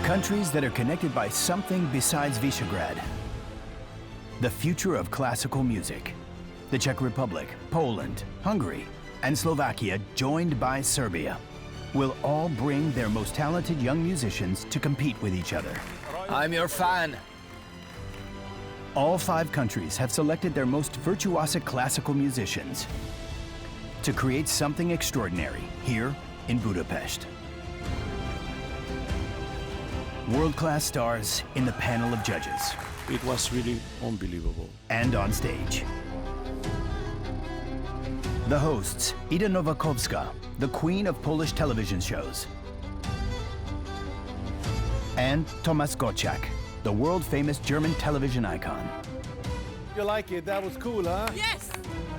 Countries that are connected by something besides Visegrad. The future of classical music. The Czech Republic, Poland, Hungary, and Slovakia, joined by Serbia, will all bring their most talented young musicians to compete with each other. I'm your fan. All 5 countries have selected their most virtuosic classical musicians to create something extraordinary here in Budapest. World-class stars in the panel of judges. It was really unbelievable. And on stage. The hosts, Ida Nowakowska, the queen of Polish television shows. And Tomasz Gottschalk, the world-famous German television icon. You like it? That was cool, huh? Yes!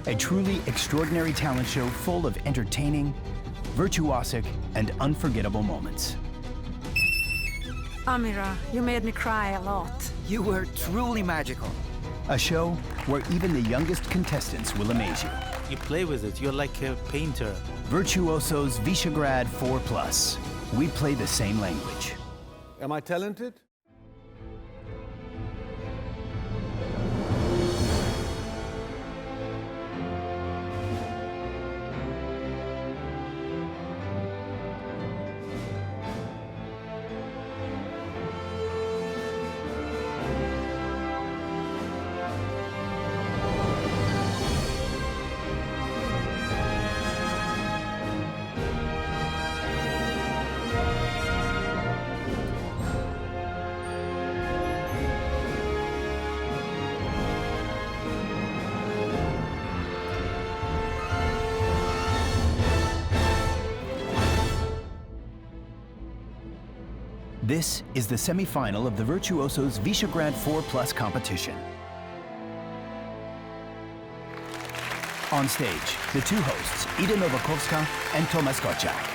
A truly extraordinary talent show full of entertaining, virtuosic, and unforgettable moments. Amira, you made me cry a lot. You were truly magical. A show where even the youngest contestants will amaze you. You play with it, you're like a painter. Virtuosos Visegrad 4+. We play the same language. Am I talented? This is the semi-final of the Virtuosos Visegrad 4+ competition. On stage, the 2 hosts, Ida Nowakowska and Tomasz Gottschalk.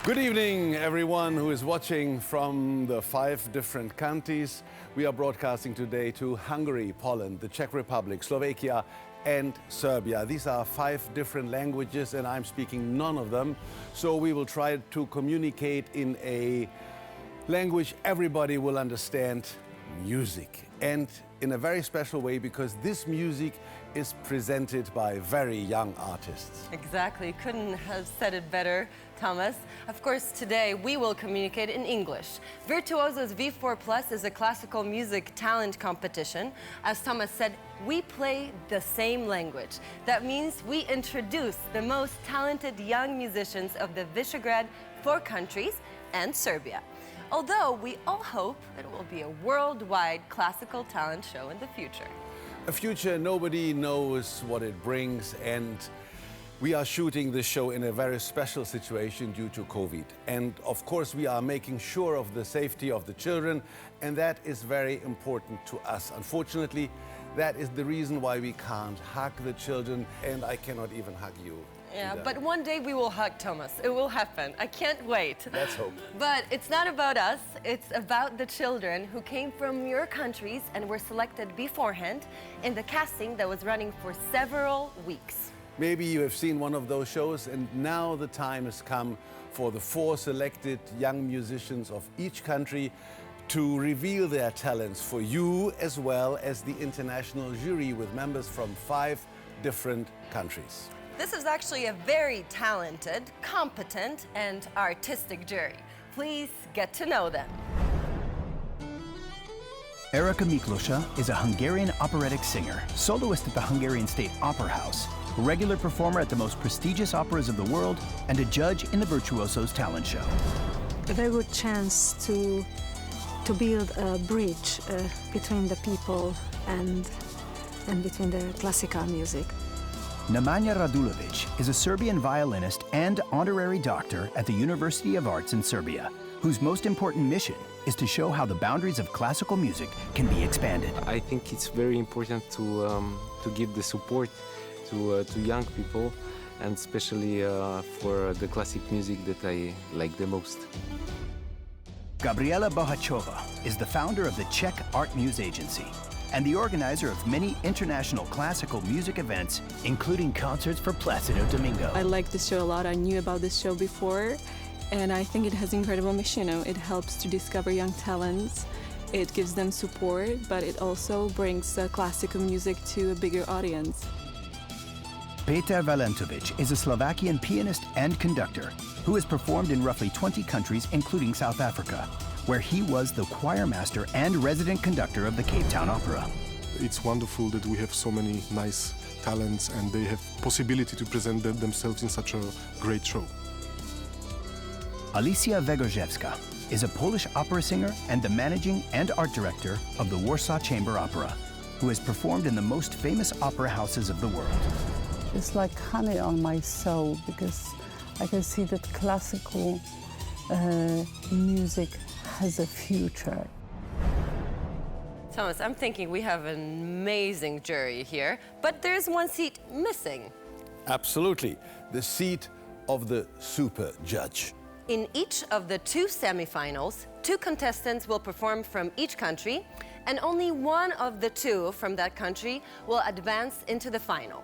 Good evening, everyone who is watching from the 5 different countries. We are broadcasting today to Hungary, Poland, the Czech Republic, Slovakia, and Serbia. These are 5 different languages, and I'm speaking none of them. So we will try to communicate in a language everybody will understand, music. And in a very special way, because this music is presented by very young artists. Exactly, couldn't have said it better, Thomas. Of course, today we will communicate in English. Virtuosos V4+ is a classical music talent competition. As Thomas said, we play the same language. That means we introduce the most talented young musicians of the Visegrad 4 countries and Serbia. Although we all hope it will be a worldwide classical talent show in the future. A future nobody knows what it brings, and we are shooting this show in a very special situation due to COVID. And of course we are making sure of the safety of the children, and that is very important to us. Unfortunately, that is the reason why we can't hug the children, and I cannot even hug you. Yeah, but one day we will hug Thomas. It will happen. I can't wait. Let's hope. But it's not about us. It's about the children who came from your countries and were selected beforehand in the casting that was running for several weeks. Maybe you have seen one of those shows, and now the time has come for the 4 selected young musicians of each country to reveal their talents for you, as well as the international jury with members from 5 different countries. This is actually a very talented, competent, and artistic jury. Please get to know them. Erika Miklosa is a Hungarian operatic singer, soloist at the Hungarian State Opera House, regular performer at the most prestigious operas of the world, and a judge in the Virtuosos talent show. A very good chance to build a bridge between the people and between the classical music. Nemanja Radulovic is a Serbian violinist and honorary doctor at the University of Arts in Serbia, whose most important mission is to show how the boundaries of classical music can be expanded. I think it's very important to give the support to young people, and especially for the classic music that I like the most. Gabriela Bohachova is the founder of the Czech Art Muse Agency. and the organizer of many international classical music events, including concerts for Placido Domingo. I like this show a lot. I knew about this show before, and I think it has incredible mission. It helps to discover young talents. It gives them support, but it also brings classical music to a bigger audience. Peter Valentovic is a Slovakian pianist and conductor who has performed in roughly 20 countries, including South Africa, where he was the choir master and resident conductor of the Cape Town Opera. It's wonderful that we have so many nice talents and they have possibility to present themselves in such a great show. Alicja Wegorczewska is a Polish opera singer and the managing and art director of the Warsaw Chamber Opera, who has performed in the most famous opera houses of the world. It's like honey on my soul because I can see that classical music has a future. Thomas, I'm thinking we have an amazing jury here, but there's one seat missing. Absolutely, the seat of the super judge. In each of the 2 semifinals, 2 contestants will perform from each country, and only one of the 2 from that country will advance into the final.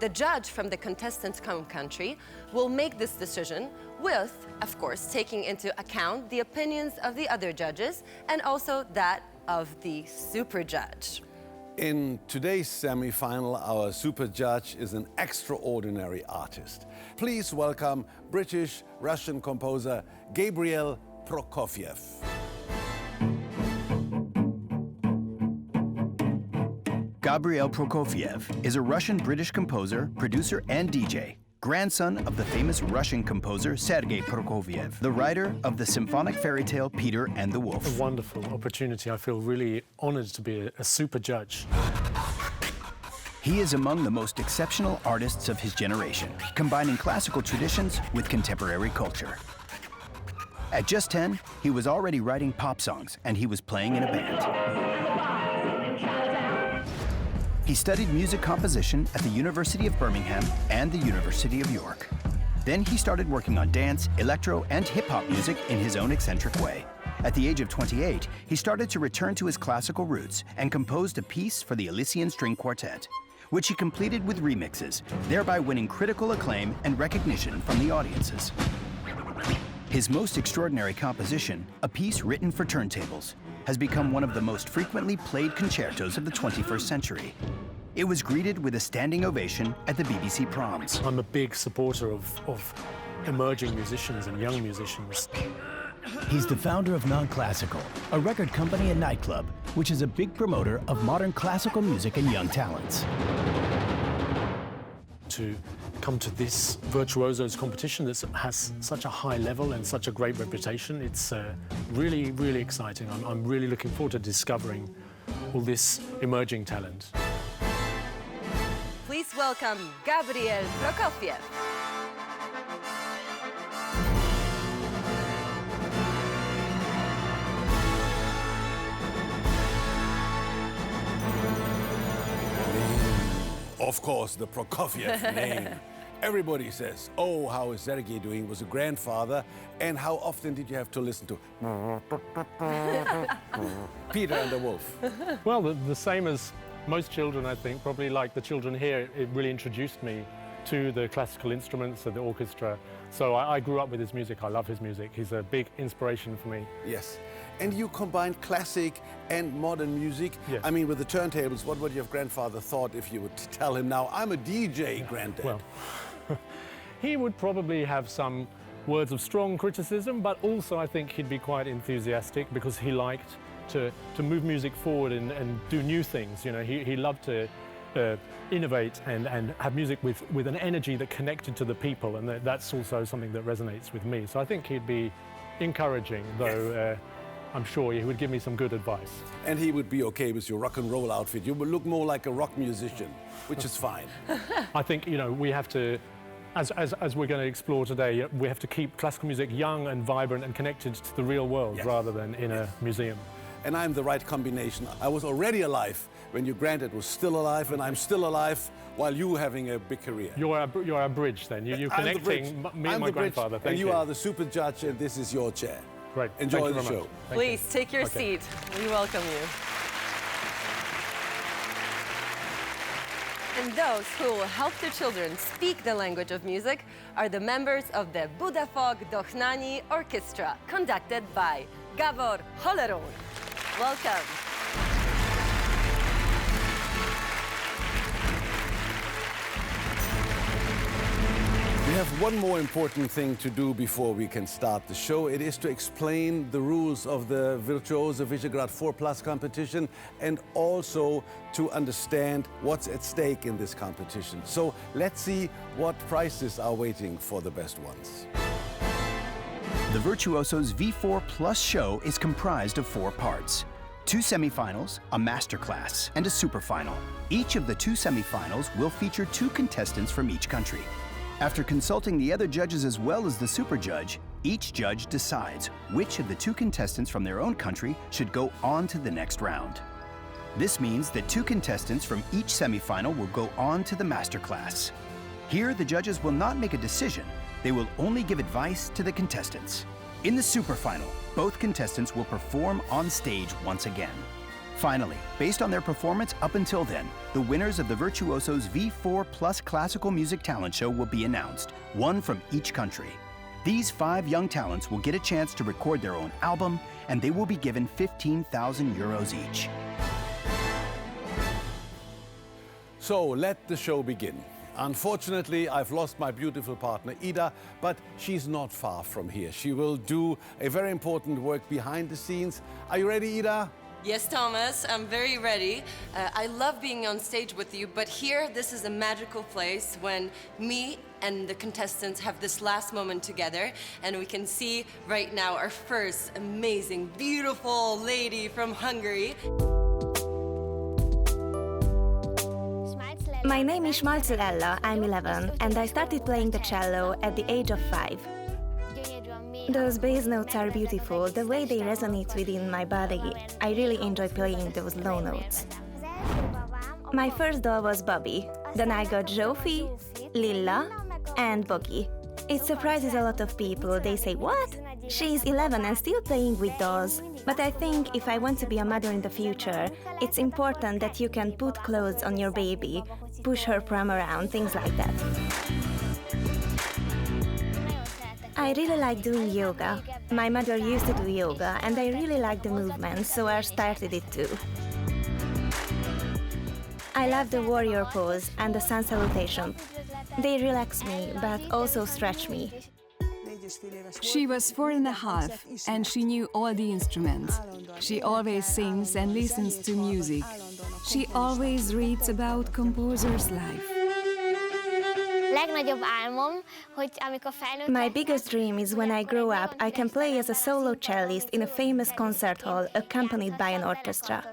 The judge from the contestant's home country will make this decision with, of course, taking into account the opinions of the other judges and also that of the super judge. In today's semi-final, our super judge is an extraordinary artist. Please welcome British-Russian composer Gabriel Prokofiev. Gabriel Prokofiev is a Russian-British composer, producer, and DJ, grandson of the famous Russian composer Sergei Prokofiev, the writer of the symphonic fairy tale Peter and the Wolf. A wonderful opportunity. I feel really honored to be a super judge. He is among the most exceptional artists of his generation, combining classical traditions with contemporary culture. At just 10, he was already writing pop songs, and he was playing in a band. He studied music composition at the University of Birmingham and the University of York. Then he started working on dance, electro, and hip-hop music in his own eccentric way. At the age of 28, he started to return to his classical roots and composed a piece for the Elysian String Quartet, which he completed with remixes, thereby winning critical acclaim and recognition from the audiences. His most extraordinary composition, a piece written for turntables, has become one of the most frequently played concertos of the 21st century. It was greeted with a standing ovation at the BBC Proms. I'm a big supporter of emerging musicians and young musicians. He's the founder of Non-Classical, a record company and nightclub, which is a big promoter of modern classical music and young talents. To come to this Virtuosos competition that has such a high level and such a great reputation, it's really, really exciting. I'm really looking forward to discovering all this emerging talent. Please welcome Gabriel Prokofiev. Of course, the Prokofiev name. Everybody says, oh, how is Sergei doing? He was a grandfather. And how often did you have to listen to Peter and the Wolf? Well, the same as most children, I think, probably like the children here. It really introduced me to the classical instruments and the orchestra. So I grew up with his music. I love his music. He's a big inspiration for me. Yes. And you combine classic and modern music. Yes. I mean, with the turntables, what would your grandfather thought if you would tell him now, I'm a DJ, Granddad? Well, he would probably have some words of strong criticism, but also I think he'd be quite enthusiastic because he liked to move music forward and do new things. You know, he loved to innovate and have music with an energy that connected to the people, and that's also something that resonates with me. So I think he'd be encouraging, though. Yes. I'm sure he would give me some good advice. And he would be okay with your rock and roll outfit. You would look more like a rock musician, which is fine. I think, you know, we have to, as we're going to explore today, we have to keep classical music young and vibrant and connected to the real world, yes, rather than in a museum. And I'm the right combination. I was already alive when your granddad was still alive, and I'm still alive while you having a big career. You're a bridge then. You're connecting me and my grandfather. And you are the super judge, and this is your chair. Great. Enjoy the show. Please take your seat. We welcome you. And those who will help their children speak the language of music are the members of the Budafok Dochnani Orchestra, conducted by Gábor Hollerón. Welcome. We have one more important thing to do before we can start the show. It is to explain the rules of the Virtuoso Visegrad 4+ competition and also to understand what's at stake in this competition. So let's see what prizes are waiting for the best ones. The Virtuosos V4+ show is comprised of 4 parts: 2 semifinals, a masterclass, and a superfinal. Each of the 2 semifinals will feature 2 contestants from each country. After consulting the other judges as well as the super judge, each judge decides which of the 2 contestants from their own country should go on to the next round. This means that 2 contestants from each semifinal will go on to the masterclass. Here, the judges will not make a decision. They will only give advice to the contestants. In the superfinal, both contestants will perform on stage once again. Finally, based on their performance up until then, the winners of the Virtuosos V4+ Classical Music Talent Show will be announced, one from each country. These 5 young talents will get a chance to record their own album, and they will be given 15,000 euros each. So let the show begin. Unfortunately, I've lost my beautiful partner, Ida, but she's not far from here. She will do a very important work behind the scenes. Are you ready, Ida? Yes, Thomas, I'm very ready. I love being on stage with you, but here, this is a magical place when me and the contestants have this last moment together, and we can see right now our first amazing, beautiful lady from Hungary. My name is Schmalzl. I'm 11, and I started playing the cello at the age of 5. Those bass notes are beautiful, the way they resonate within my body. I really enjoy playing those low notes. My first doll was Bobby. Then I got Zsófi, Lilla, and Bogi. It surprises a lot of people. They say, "What? She's 11 and still playing with dolls." But I think if I want to be a mother in the future, it's important that you can put clothes on your baby, push her pram around, things like that. I really like doing yoga. My mother used to do yoga, and I really like the movement, so I started it too. I love the warrior pose and the sun salutation. They relax me, but also stretch me. She was 4.5, and she knew all the instruments. She always sings and listens to music. She always reads about composers' life. My biggest dream is when I grow up, I can play as a solo cellist in a famous concert hall, accompanied by an orchestra.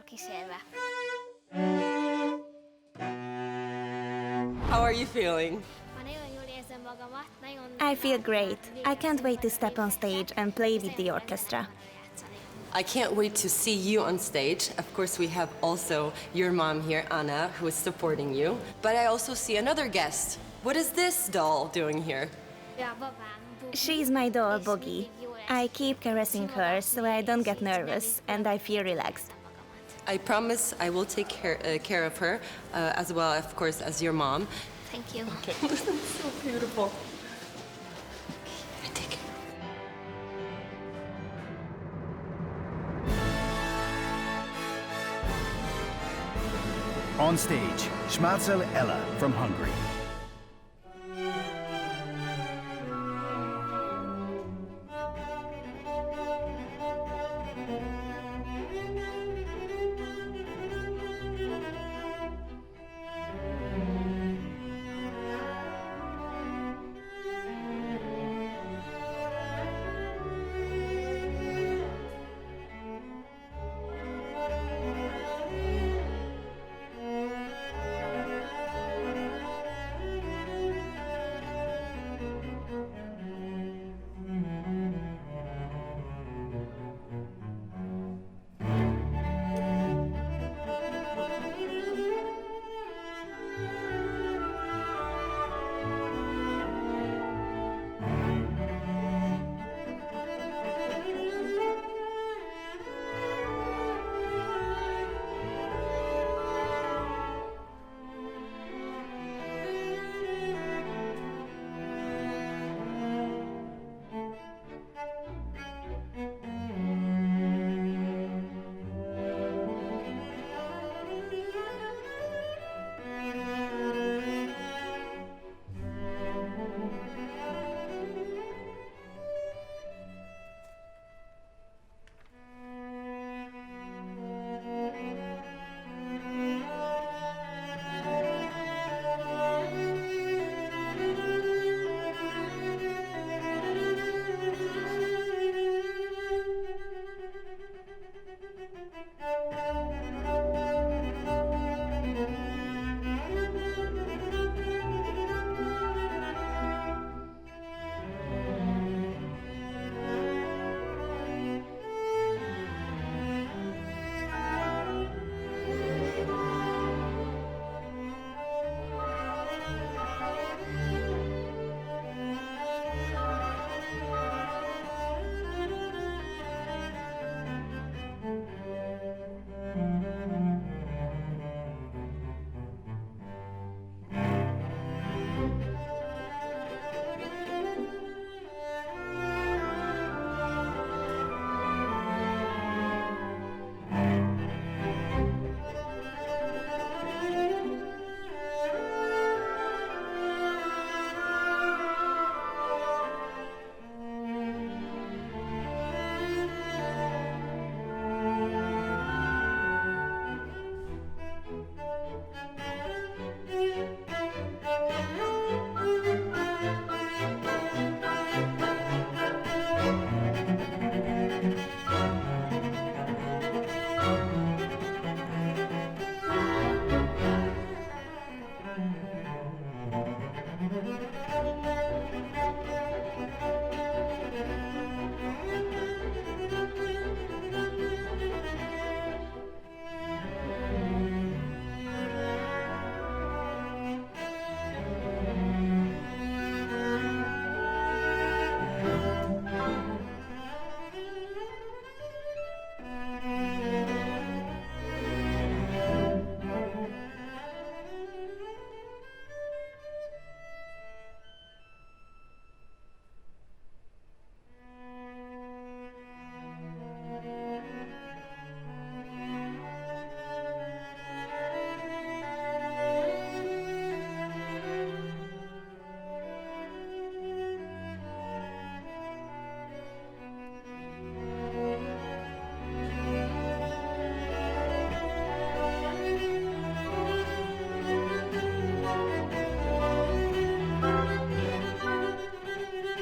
How are you feeling? I feel great. I can't wait to step on stage and play with the orchestra. I can't wait to see you on stage. Of course, we have also your mom here, Anna, who is supporting you. But I also see another guest. What is this doll doing here? She's my doll, Bogi. I keep caressing her so I don't get nervous and I feel relaxed. I promise I will take care of her, as well, of course, as your mom. Thank you. Okay. So beautiful. I take it. On stage, Schmalzl Ella from Hungary.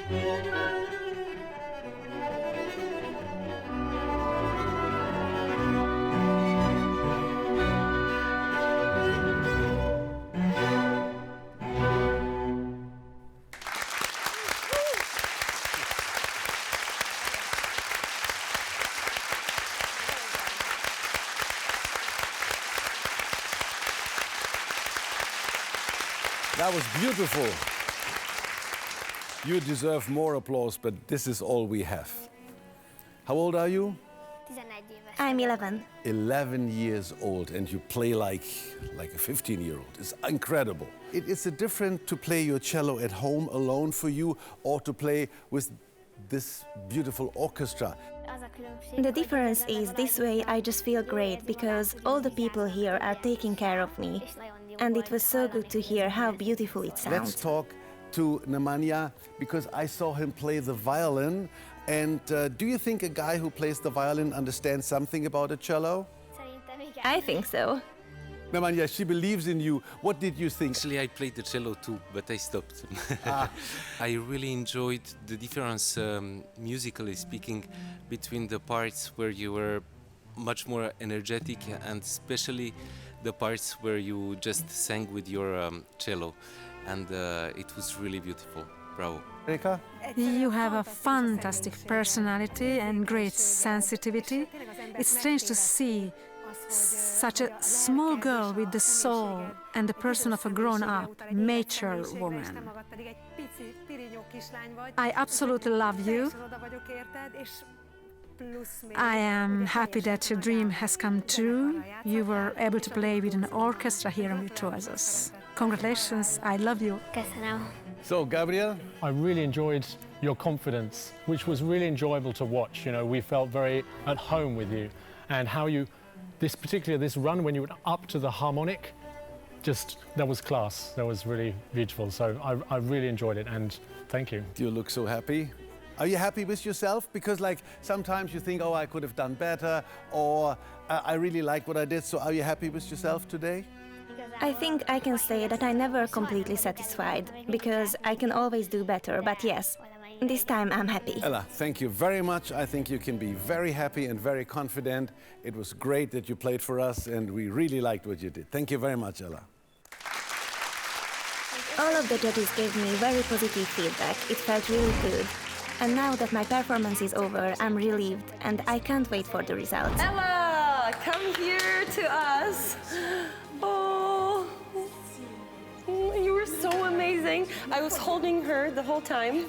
That was beautiful. You deserve more applause, but this is all we have. How old are you? I'm 11. 11 years old, and you play like a 15-year-old. It's incredible. It's different to play your cello at home alone for you or to play with this beautiful orchestra. The difference is this way I just feel great because all the people here are taking care of me. And it was so good to hear how beautiful it sounds. Let's talk to Nemanja, because I saw him play the violin. And do you think a guy who plays the violin understands something about a cello? I think so. Nemanja, she believes in you. What did you think? Actually, I played the cello too, but I stopped. I really enjoyed the difference, musically speaking, between the parts where you were much more energetic and especially the parts where you just sang with your cello. And it was really beautiful. Bravo. Erika? You have a fantastic personality and great sensitivity. It's strange to see such a small girl with the soul and the person of a grown-up, mature woman. I absolutely love you. I am happy that your dream has come true. You were able to play with an orchestra here in Virtuosos. Congratulations, I love you. So, Gabriel? I really enjoyed your confidence, which was really enjoyable to watch. You know, we felt very at home with you, and how you, this run when you went up to the harmonic, that was class. That was really beautiful. So I really enjoyed it, and thank you. You look so happy. Are you happy with yourself? Because like sometimes you think, oh, I could have done better, or I really like what I did. So are you happy with yourself today? I think I can say that I'm never completely satisfied, because I can always do better, but yes, this time I'm happy. Ella, thank you very much. I think you can be very happy and very confident. It was great that you played for us, and we really liked what you did. Thank you very much, Ella. All of the judges gave me very positive feedback. It felt really good. And now that my performance is over, I'm relieved, and I can't wait for the results. Ella, come here to us. Oh, you were so amazing. I was holding her the whole time.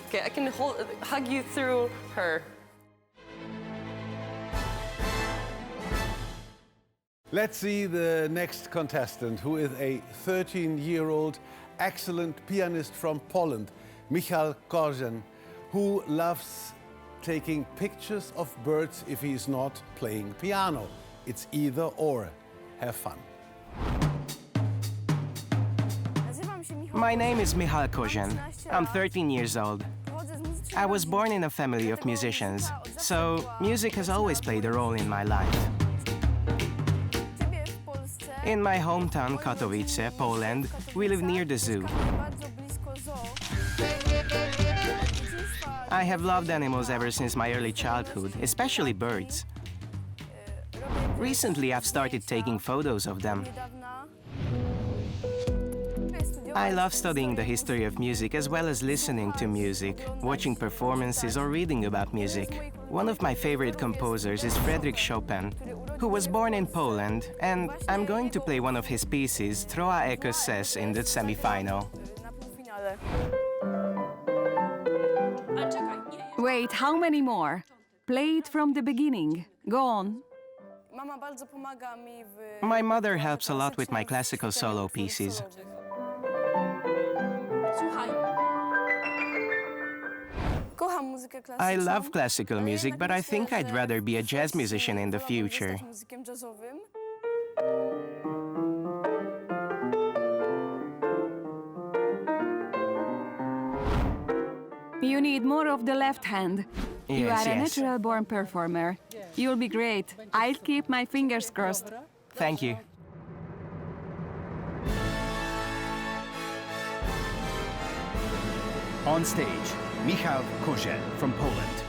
Okay, I can hug you through her. Let's see the next contestant, who is a 13-year-old excellent pianist from Poland, Michal, who loves taking pictures of birds if he's not playing piano. It's either or. Have fun. My name is Michal Korzen. I'm 13 years old. I was born in a family of musicians, so music has always played a role in my life. In my hometown, Katowice, Poland, we live near the zoo. I have loved animals ever since my early childhood, especially birds. Recently, I've started taking photos of them. I love studying the history of music as well as listening to music, watching performances or reading about music. One of my favorite composers is Frédéric Chopin, who was born in Poland, and I'm going to play one of his pieces, Trois Écossaises, in the semi-final. Wait, how many more? Play it from the beginning. Go on. My mother helps a lot with my classical solo pieces. I love classical music, but I think I'd rather be a jazz musician in the future. You need more of the left hand. You are a natural-born performer. You'll be great. I'll keep my fingers crossed. Thank you. On stage, Michal from Poland.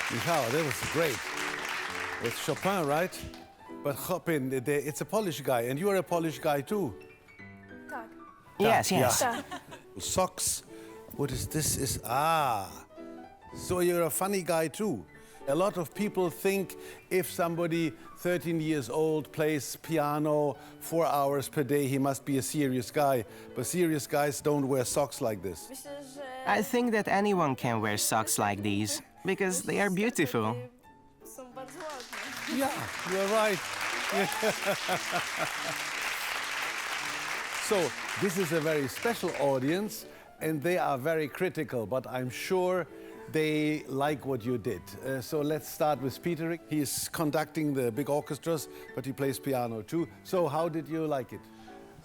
Michal, that was great. It's Chopin, right? But Chopin, it's a Polish guy, and you are a Polish guy too. Tak. Yes, yes. Yeah. Socks. What is this? So you're a funny guy too. A lot of people think if somebody 13 years old plays piano 4 hours per day, he must be a serious guy. But serious guys don't wear socks like this. I think that anyone can wear socks like these, because they are beautiful. Yeah, you're right. So, this is a very special audience, and they are very critical, but I'm sure they like what you did. So let's start with Peter. He is conducting the big orchestras, but he plays piano too. So how did you like it?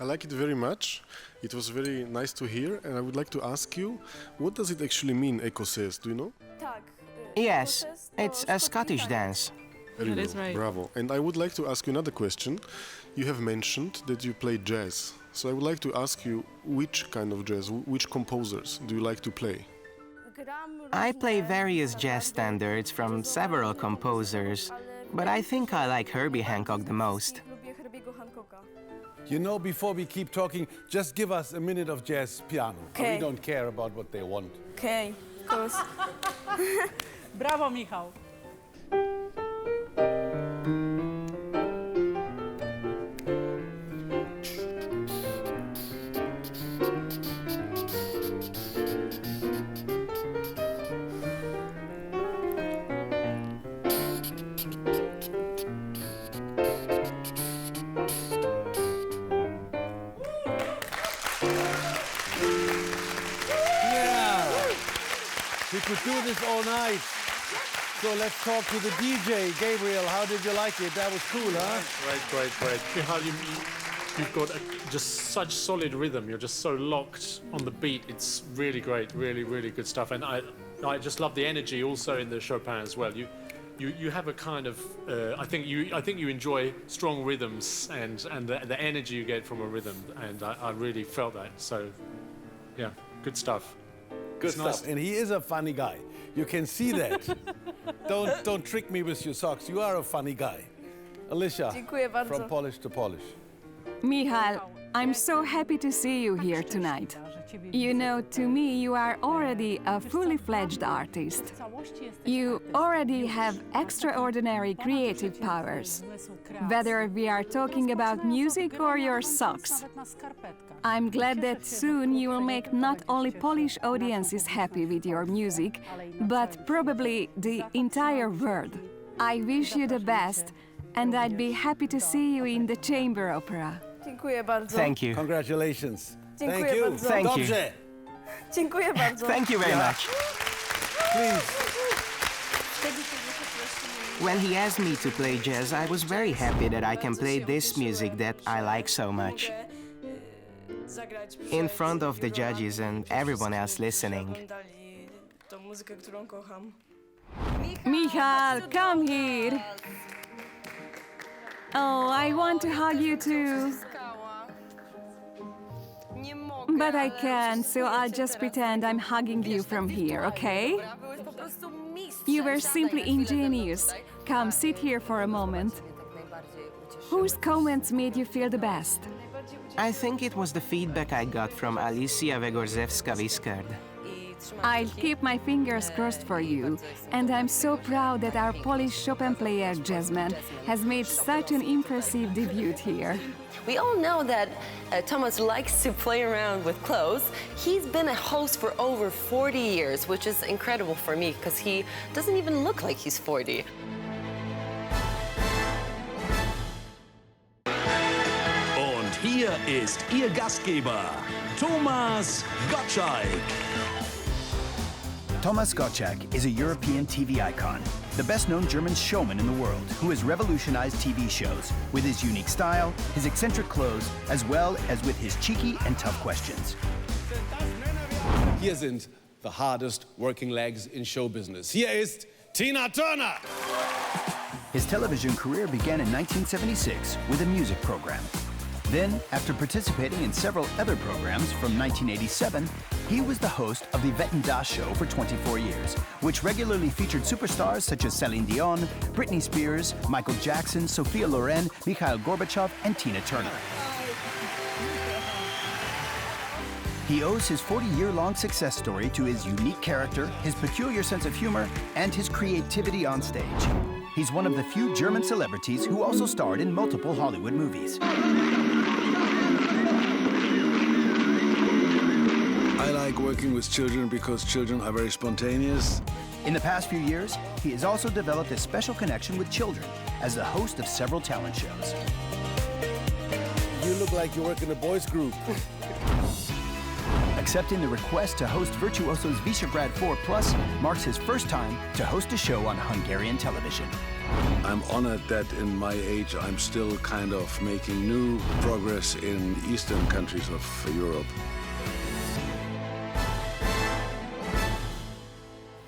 I like it very much. It was very nice to hear, and I would like to ask you, what does it actually mean, Écossaises? Do you know? Yes, it's a Scottish dance. Very well. right. Bravo. And I would like to ask you another question. You have mentioned that you play jazz. So I would like to ask you, which kind of jazz, which composers do you like to play? I play various jazz standards from several composers, but I think I like Herbie Hancock the most. You know, before we keep talking, just give us a minute of jazz piano. Okay. We don't care about what they want. Okay, of course. Bravo, Michal. We could do this all night. So let's talk to the DJ. Gabriel, how did you like it? That was cool, huh? Great. Michal, you've got just such solid rhythm. You're just so locked on the beat. It's really great, really good stuff. And I just love the energy also in the Chopin as well. You have a kind of I think you enjoy strong rhythms and the energy you get from a rhythm, and I really felt that. So yeah, good stuff. Good stuff. Nice. And he is a funny guy. You can see that. Don't trick me with your socks. You are a funny guy. Alicia, from Polish to Polish. Michal, I'm so happy to see you here tonight. You know, to me, you are already a fully fledged artist. You already have extraordinary creative powers, whether we are talking about music or your socks. I'm glad that soon you will make not only Polish audiences happy with your music, but probably the entire world. I wish you the best, and I'd be happy to see you in the chamber opera. Thank you. Congratulations. Dziękuję Thank you. bardzo. Thank you. Dobrze. Dziękuję bardzo. Thank you very much. Please. When he asked me to play jazz, I was very happy that I can play this music that I like so much. In front of the judges and everyone else listening. Michal, come here. Oh, I want to hug you too. But I can't, so I'll just pretend I'm hugging you from here, okay? You were simply ingenious. Come, sit here for a moment. Whose comments made you feel the best? I think it was the feedback I got from Alicia Wygorzewska-Wiskard. I'll keep my fingers crossed for you, and I'm so proud that our Polish Chopin player Jasmine has made such an impressive debut here. We all know that Thomas likes to play around with clothes. He's been a host for over 40 years, which is incredible for me because he doesn't even look like he's 40. Und hier ist Ihr Gastgeber, Thomas Gottschalk. Thomas Gottschalk is a European TV icon, the best-known German showman in the world who has revolutionized TV shows with his unique style, his eccentric clothes, as well as with his cheeky and tough questions. Hier sind the hardest working legs in show business. Hier ist Tina Turner. His television career began in 1976 with a music program. Then, after participating in several other programs from 1987, he was the host of the Wetten Das show for 24 years, which regularly featured superstars such as Celine Dion, Britney Spears, Michael Jackson, Sophia Loren, Mikhail Gorbachev, and Tina Turner. He owes his 40-year-long success story to his unique character, his peculiar sense of humor, and his creativity on stage. He's one of the few German celebrities who also starred in multiple Hollywood movies. I like working with children because children are very spontaneous. In the past few years, he has also developed a special connection with children as the host of several talent shows. You look like you work in a boys' group. Accepting the request to host Virtuosos V4 marks his first time to host a show on Hungarian television. I'm honored that in my age I'm still kind of making new progress in the eastern countries of Europe.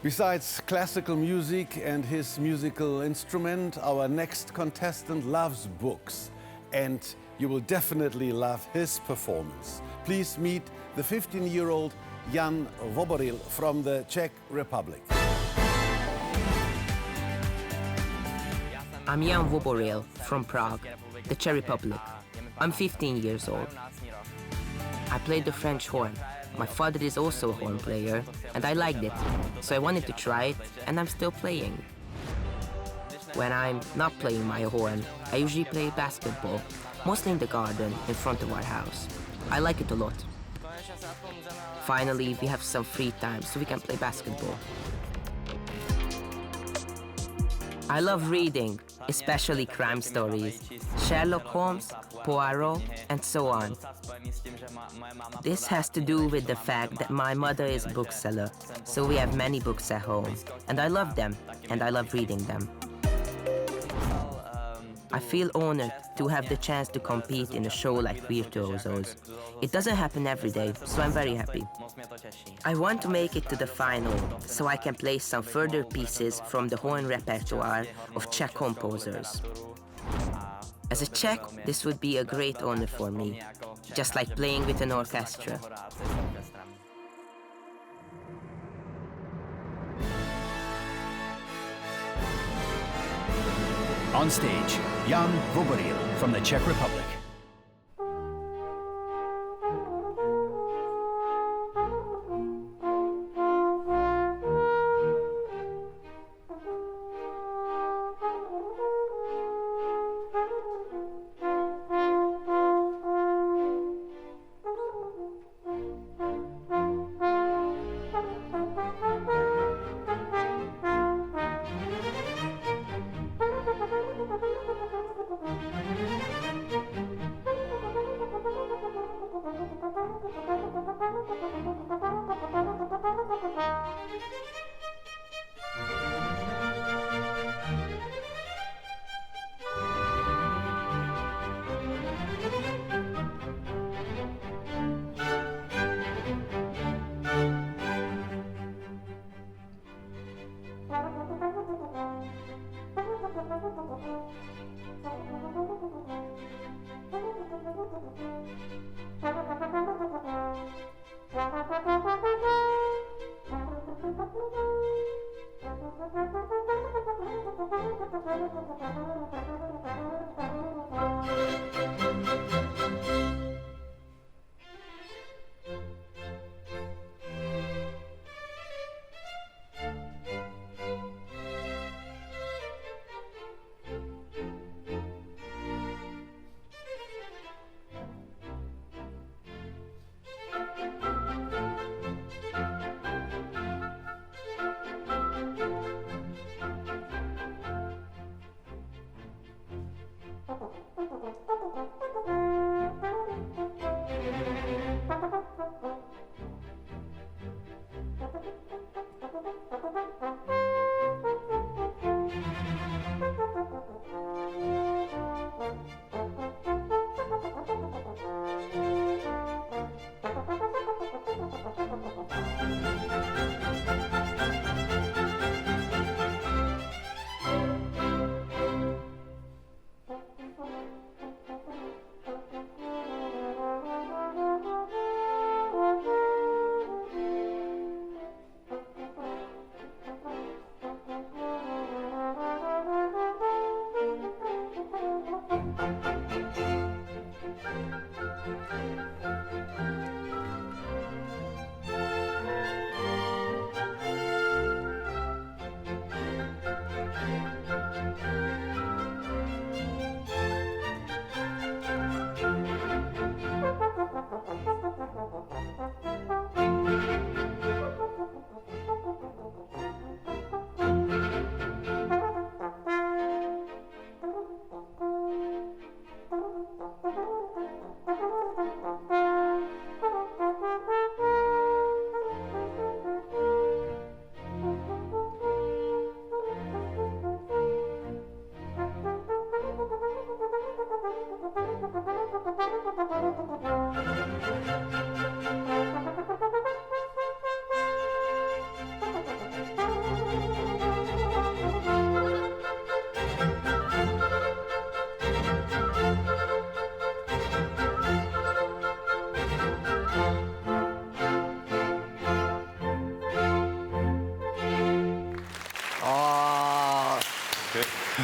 Besides classical music and his musical instrument, our next contestant loves books, and you will definitely love his performance. Please meet the 15-year-old Jan Voboril from the Czech Republic. I'm Jan Voboril from Prague, the Czech Republic. I'm 15 years old. I play the French horn. My father is also a horn player, and I liked it, so I wanted to try it, and I'm still playing. When I'm not playing my horn, I usually play basketball, mostly in the garden in front of our house. I like it a lot. Finally, we have some free time, so we can play basketball. I love reading, especially crime stories, Sherlock Holmes, Poirot, and so on. This has to do with the fact that my mother is a bookseller, so we have many books at home, and I love them, and I love reading them. I feel honored to have the chance to compete in a show like Virtuosos. It doesn't happen every day, so I'm very happy. I want to make it to the final, so I can play some further pieces from the horn repertoire of Czech composers. As a Czech, this would be a great honor for me, just like playing with an orchestra. On stage, Jan Voboril from the Czech Republic.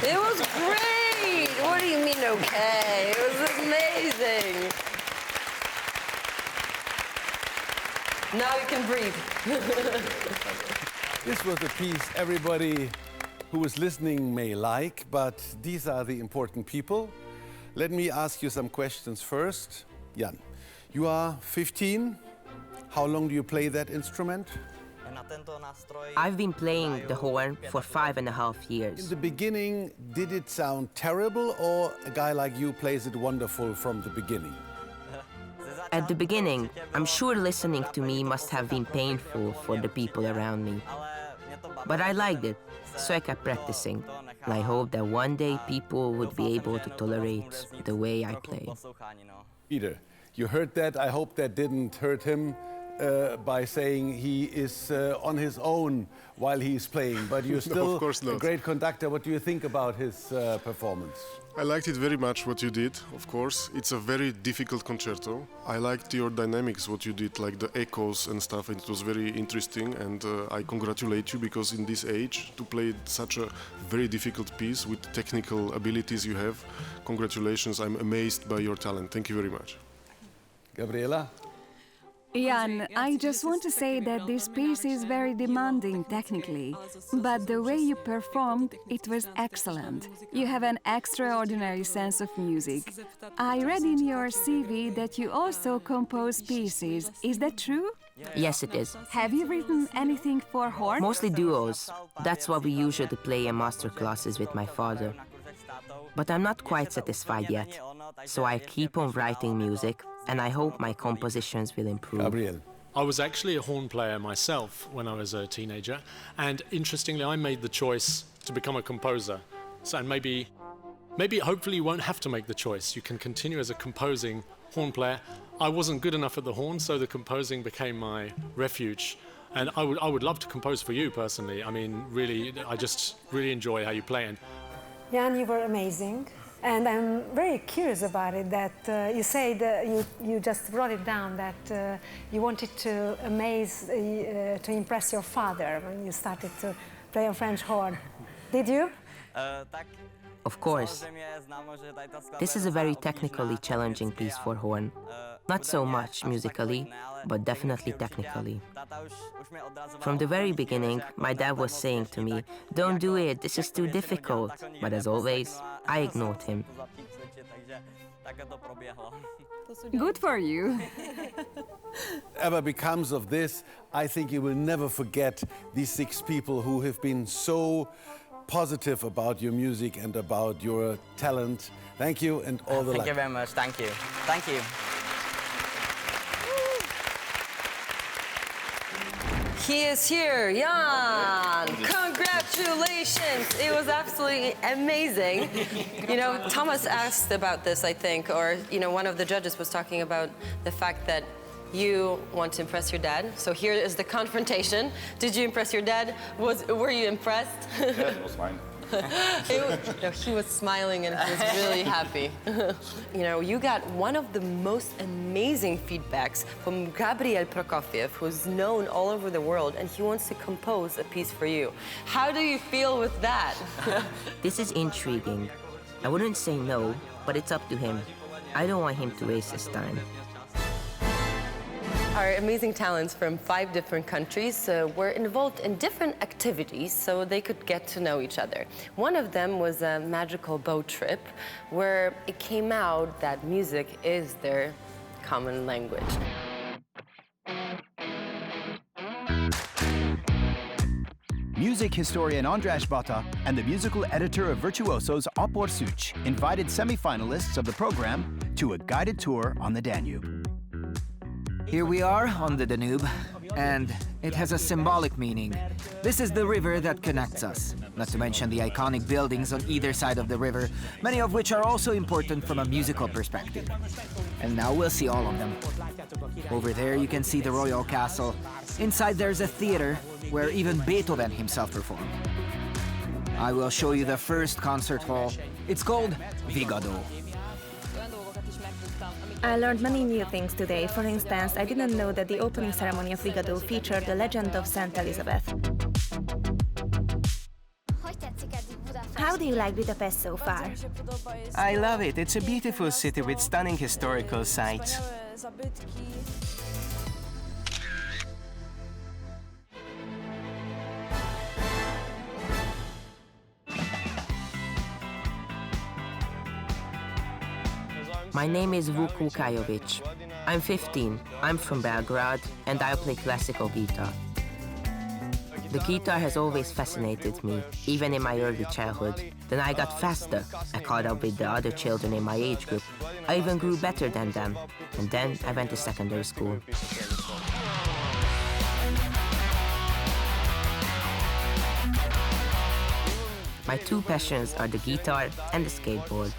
It was great! What do you mean, okay? It was amazing. Now you can breathe. This was a piece everybody who was listening may like, but these are the important people. Let me ask you some questions first. Jan, you are 15. How long do you play that instrument? I've been playing the horn for 5.5 years. In the beginning, did it sound terrible, or a guy like you plays it wonderful from the beginning? At the beginning, I'm sure listening to me must have been painful for the people around me. But I liked it, so I kept practicing. And I hope that one day people would be able to tolerate the way I play. Peter, you heard that. I hope that didn't hurt him. by saying he is on his own while he's playing, but you're still No, of course not. a great conductor. What do you think about his performance? I liked it very much what you did, of course. It's a very difficult concerto. I liked your dynamics, what you did, like the echoes and stuff. It was very interesting, and I congratulate you, because in this age, to play such a very difficult piece with technical abilities you have, congratulations. I'm amazed by your talent. Thank you very much. Gabriela? Jan, I just want to say that this piece is very demanding technically, but the way you performed, it was excellent. You have an extraordinary sense of music. I read in your CV that you also compose pieces. Is that true? Yes, it is. Have you written anything for horn? Mostly duos. That's what we usually play in master classes with my father. But I'm not quite satisfied yet, so I keep on writing music, and I hope my compositions will improve. Gabriel. I was actually a horn player myself when I was a teenager, and interestingly, I made the choice to become a composer. So maybe hopefully you won't have to make the choice. You can continue as a composing horn player. I wasn't good enough at the horn, so the composing became my refuge. And I would love to compose for you personally. I mean, really, I just really enjoy how you play. And Jan, you were amazing. And I'm very curious about it, that you say that you just wrote it down, that you wanted to to impress your father when you started to play on French horn. Did you? Of course. This is a very technically challenging piece for horn. Not so much musically, but definitely technically. From the very beginning, my dad was saying to me, "Don't do it, this is too difficult." But as always, I ignored him. Good for you. Ever becomes of this, I think you will never forget these 6 people who have been so positive about your music and about your talent. Thank you, and all the luck. Thank you very much. Thank you. Thank you. He is here, Jan! Congratulations! It was absolutely amazing. You know, Thomas asked about this, I think, or, you know, one of the judges was talking about the fact that you want to impress your dad. So here is the confrontation. Did you impress your dad? Were you impressed? Yeah, it was fine. He was smiling and he was really happy. You know, you got one of the most amazing feedbacks from Gabriel Prokofiev, who's known all over the world, and he wants to compose a piece for you. How do you feel with that? This is intriguing. I wouldn't say no, but it's up to him. I don't want him to waste his time. Our amazing talents from 5 different countries were involved in different activities so they could get to know each other. One of them was a magical boat trip where it came out that music is their common language. Music historian András Bata and the musical editor of Virtuosos Apor Such invited semi-finalists of the program to a guided tour on the Danube. Here we are on the Danube, and it has a symbolic meaning. This is the river that connects us, not to mention the iconic buildings on either side of the river, many of which are also important from a musical perspective. And now we'll see all of them. Over there you can see the royal castle. Inside there's a theater where even Beethoven himself performed. I will show you the first concert hall. It's called Vigadó. I learned many new things today. For instance, I didn't know that the opening ceremony of Vigadó featured the legend of Saint Elizabeth. How do you like Budapest so far? I love it. It's a beautiful city with stunning historical sites. My name is Vuk Vukajlovic. I'm 15, I'm from Belgrade, and I play classical guitar. The guitar has always fascinated me, even in my early childhood. Then I got faster, I caught up with the other children in my age group. I even grew better than them, and then I went to secondary school. My 2 passions are the guitar and the skateboard.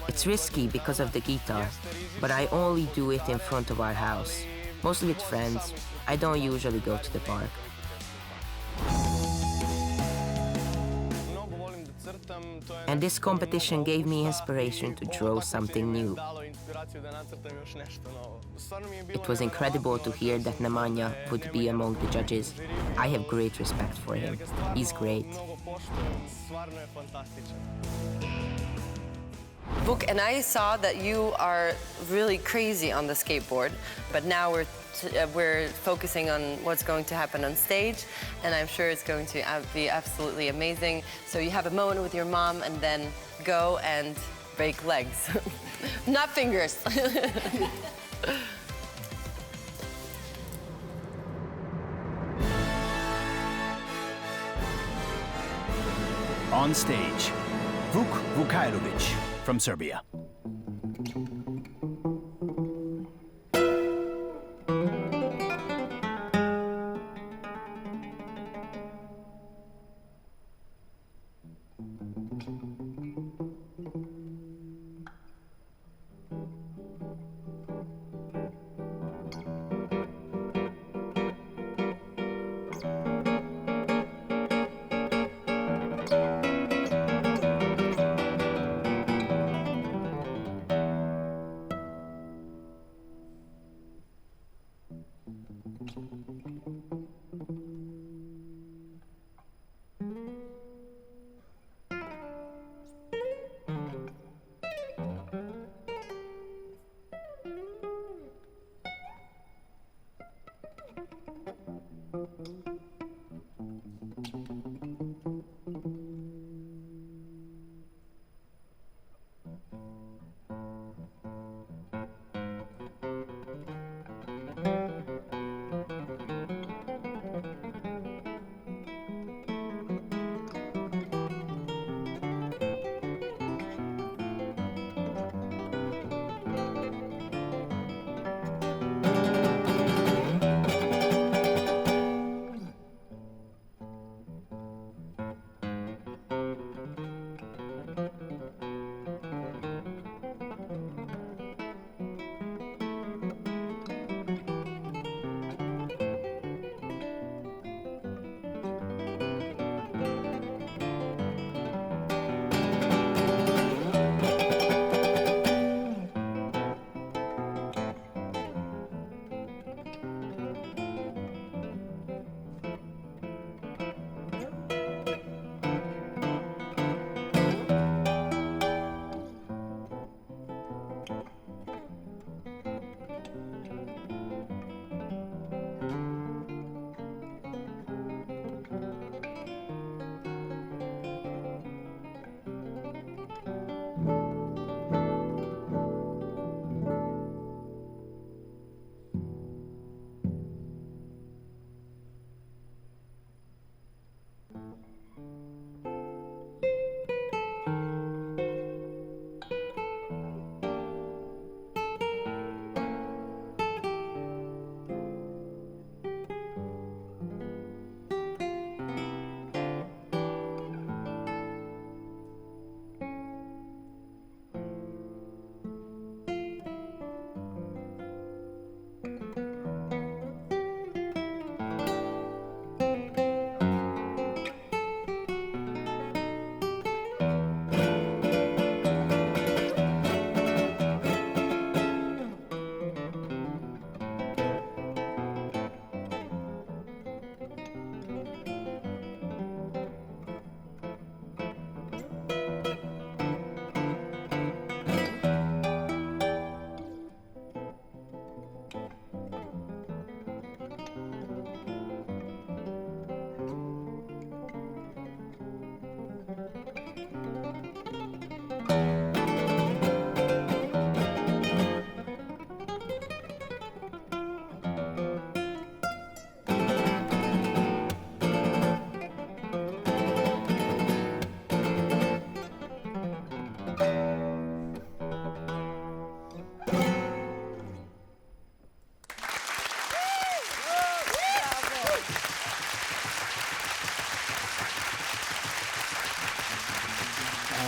It's risky because of the guitar, but I only do it in front of our house. mostly with friends. I don't usually go to the park. And this competition gave me inspiration to draw something new. It was incredible to hear that Nemanja would be among the judges. I have great respect for him. He's great. Vuk, and I saw that you are really crazy on the skateboard, but now we're focusing on what's going to happen on stage, and I'm sure it's going to be absolutely amazing. So you have a moment with your mom and then go and break legs. Not fingers. On stage, Vuk Vukajlovic from Serbia.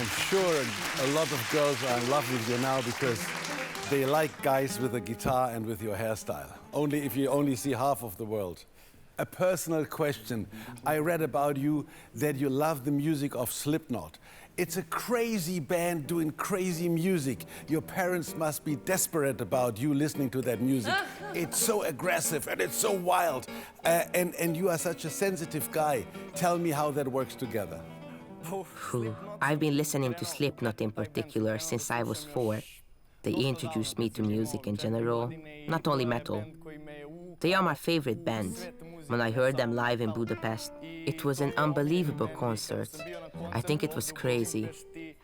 I'm sure a lot of girls are in love with you now because they like guys with a guitar and with your hairstyle. Only if you only see half of the world. A personal question. I read about you that you love the music of Slipknot. It's a crazy band doing crazy music. Your parents must be desperate about you listening to that music. It's so aggressive and it's so wild. And you are such a sensitive guy. Tell me how that works together. I've been listening to Slipknot in particular since I was 4. They introduced me to music in general, not only metal. They are my favorite band. When I heard them live in Budapest, it was an unbelievable concert. I think it was crazy.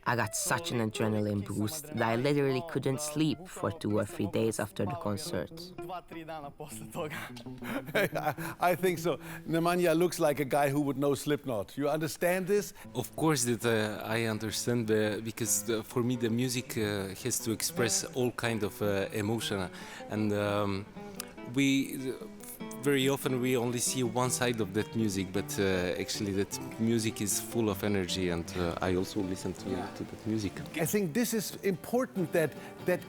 I got such an adrenaline boost that I literally couldn't sleep for 2 or 3 days after the concert. I think so. Nemanja looks like a guy who would know Slipknot. You understand this? Of course that I understand, because for me the music has to express all kind of emotion, and very often we only see one side of that music, but actually that music is full of energy, and I also listen to that music. I think this is important, that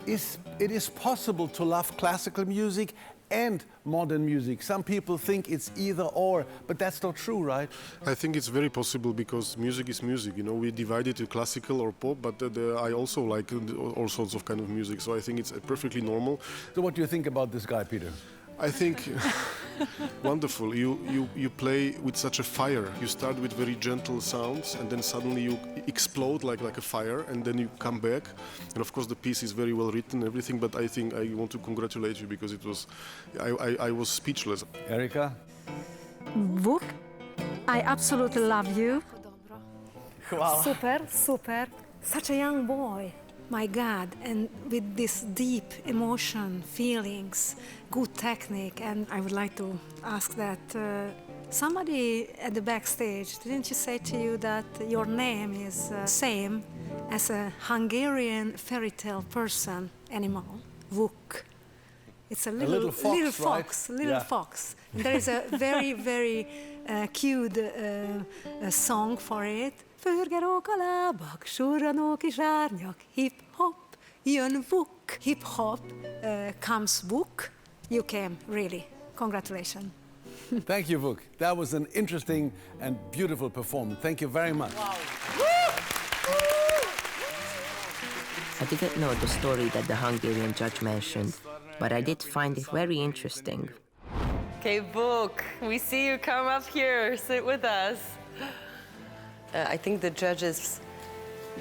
it is possible to love classical music and modern music. Some people think it's either or, but that's not true, right? I think it's very possible, because music is music. You know, we divide it to classical or pop, but I also like all sorts of kind of music, so I think it's perfectly normal. So what do you think about this guy, Peter? I think wonderful. You play with such a fire. You start with very gentle sounds, and then suddenly you explode like a fire, and then you come back. And of course the piece is very well written, everything, but I think I want to congratulate you, because it was, I was speechless. Erika? Vuk, I absolutely love you. Wow. Super, super. Such a young boy. My God, and with this deep emotion, feelings, good technique, and I would like to ask that somebody at the backstage, didn't you say to you that your name is same as a Hungarian fairy tale person, animal, Vuk? It's a little fox, right? little fox. And there is a very, very cute song for it. Förgerók a lábak, surranó kis árnyak, hip-hop, jön Vuk. Hip-hop comes Vuk. You came, really. Congratulations. Thank you, Vuk. That was an interesting and beautiful performance. Thank you very much. Wow. I didn't know the story that the Hungarian judge mentioned, but I did find it very interesting. Okay, Vuk, we see you come up here, sit with us. I think the judges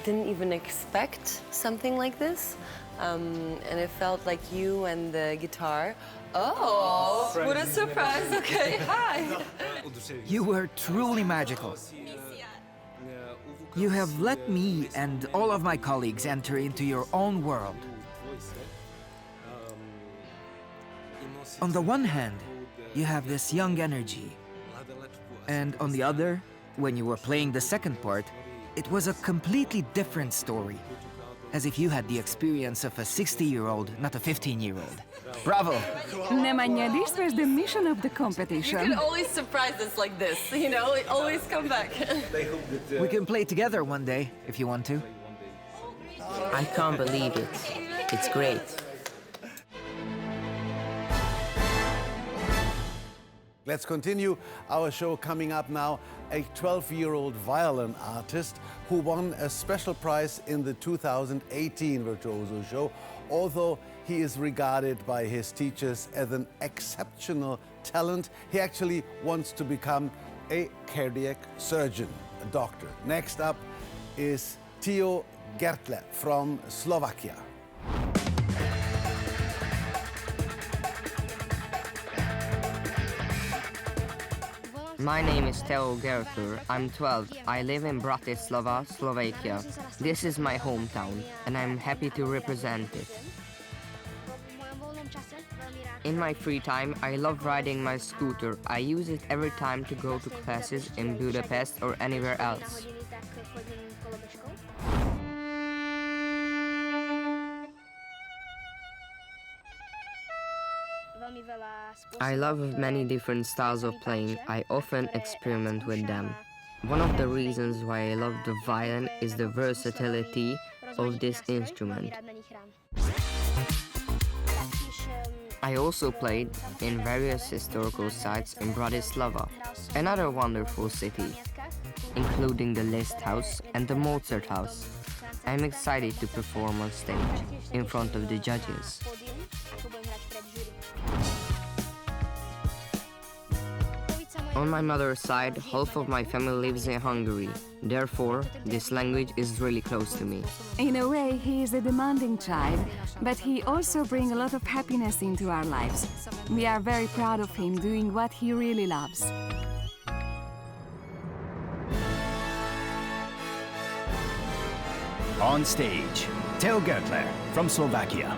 didn't even expect something like this. And it felt like you and the guitar. Oh, what a surprise. Okay, hi. You were truly magical. You have let me and all of my colleagues enter into your own world. On the one hand, you have this young energy. And on the other, when you were playing the second part, it was a completely different story. As if you had the experience of a 60-year-old, not a 15-year-old. Bravo! Nemanja, this was the mission of the You competition. can always surprise us like this, you know, always come back. We can play together one day, if you want to. I can't believe it. It's great. Let's continue our show. Coming up now, a 12-year-old violin artist who won a special prize in the 2018 Virtuoso show, although he is regarded by his teachers as an exceptional talent. He actually wants to become a cardiac surgeon, a doctor. Next up is Theo Gertler from Slovakia. My name is Theo Gertler. I'm 12. I live in Bratislava, Slovakia. This is my hometown, and I'm happy to represent it. In my free time, I love riding my scooter. I use it every time to go to classes in Budapest or anywhere else. I love many different styles of playing. I often experiment with them. One of the reasons why I love the violin is the versatility of this instrument. I also played in various historical sites in Bratislava, another wonderful city, including the Liszt House and the Mozart House. I'm excited to perform on stage in front of the judges. On my mother's side, half of my family lives in Hungary. Therefore, this language is really close to me. In a way, he is a demanding child, but he also brings a lot of happiness into our lives. We are very proud of him doing what he really loves. On stage, Theo Gertler from Slovakia.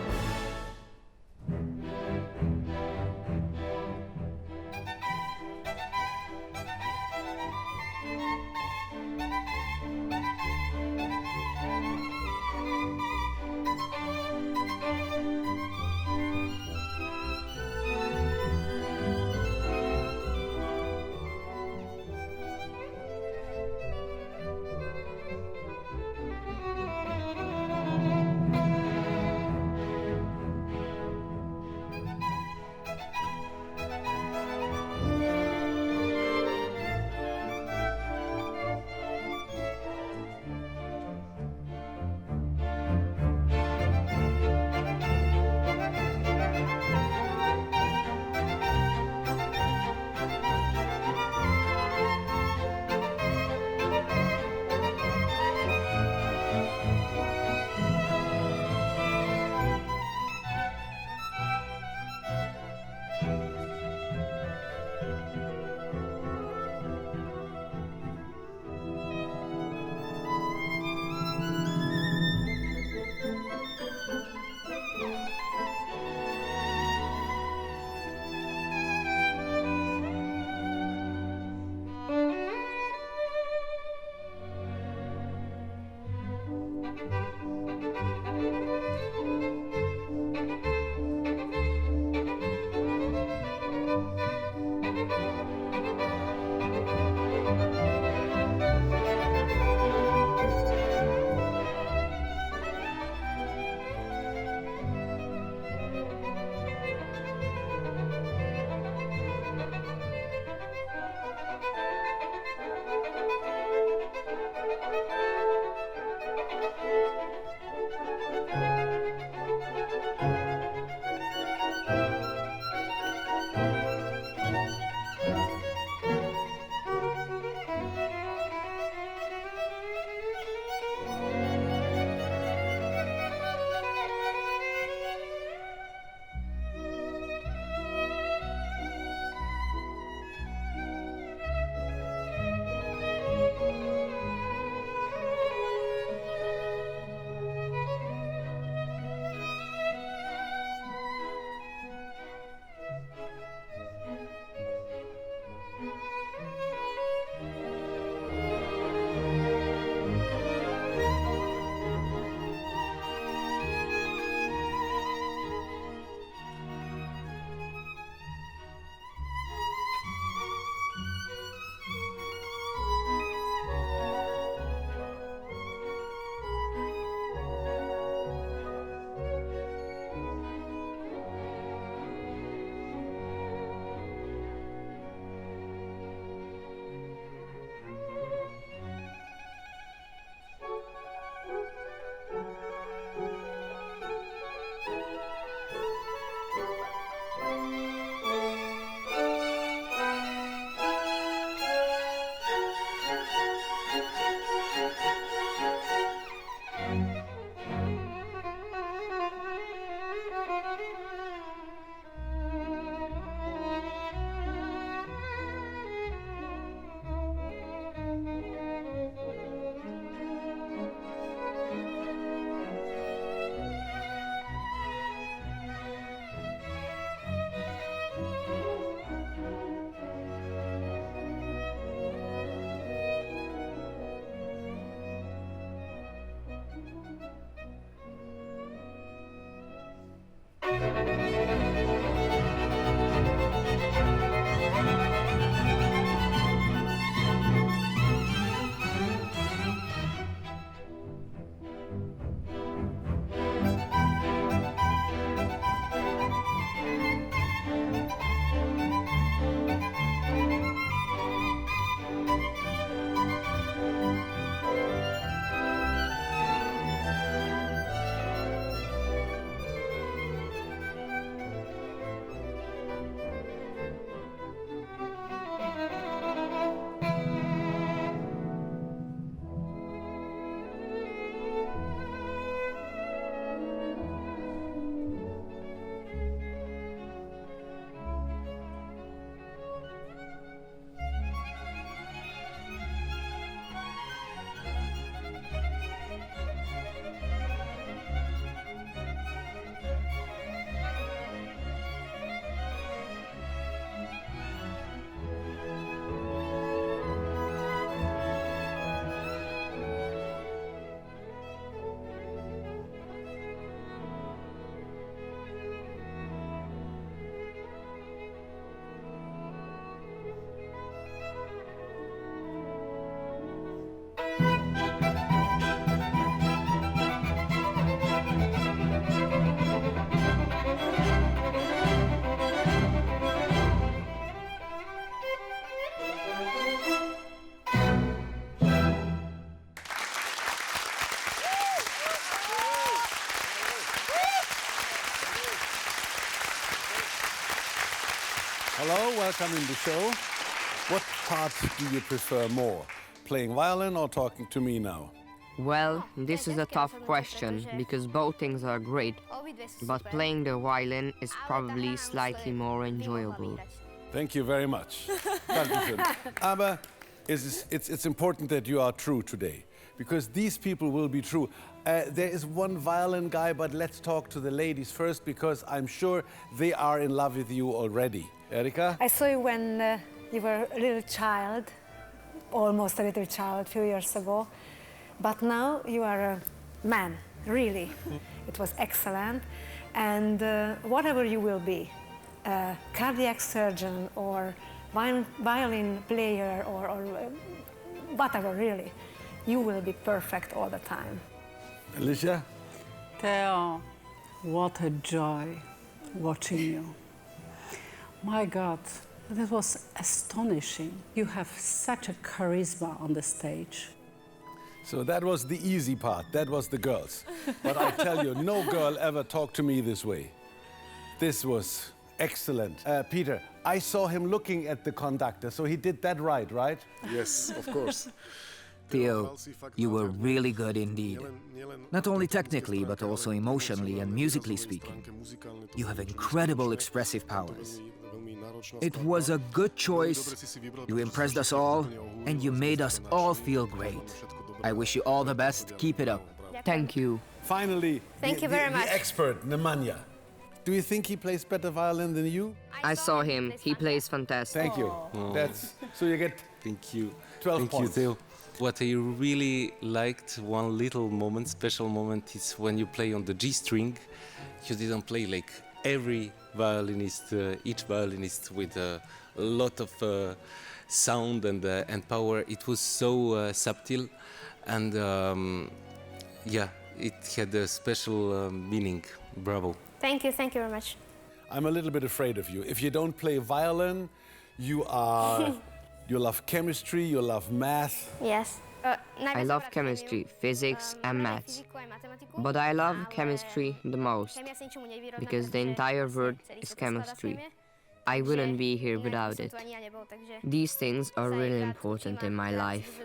Hello, welcome in the show. What part do you prefer more? Playing violin or talking to me now? Well, this is a tough question because both things are great, but playing the violin is probably slightly more enjoyable. Thank you very much. Dankeschön. Aber it's important that you are true today, because these people will be true. There is one violin guy, but let's talk to the ladies first, because I'm sure they are in love with you already. Erika? I saw you when you were a little child, almost a little child, a few years ago. But now you are a man, really. It was excellent. And whatever you will be, a cardiac surgeon or violin player or whatever, really, you will be perfect all the time. Alicia? Theo, what a joy watching you. My God, that was astonishing. You have such a charisma on the stage. So that was the easy part, that was the girls. But I tell you, no girl ever talked to me this way. This was excellent. Peter, I saw him looking at the conductor, so he did that right? Yes, of course. Theo, you were really good indeed. Not only technically, but also emotionally and musically speaking. You have incredible expressive powers. It was a good choice. You impressed us all, and you made us all feel great. I wish you all the best. Keep it up. Thank you. Finally, Thank you very much. The expert, Nemanja. Do you think he plays better violin than you? I saw him. He plays fantastic. Thank you. That's so you get. Thank you. 12 Thank points. you, Theo. What I really liked, one little moment, special moment, is when you play on the G string. You didn't play like every violinist, each violinist with a lot of sound and power. It was so subtle, and yeah, it had a special meaning. Bravo. Thank you very much. I'm a little bit afraid of you. If you don't play violin, you are. You love chemistry, you love math. Yes. I love chemistry, physics and maths. But I love chemistry the most, because the entire world is chemistry. I wouldn't be here without it. These things are really important in my life.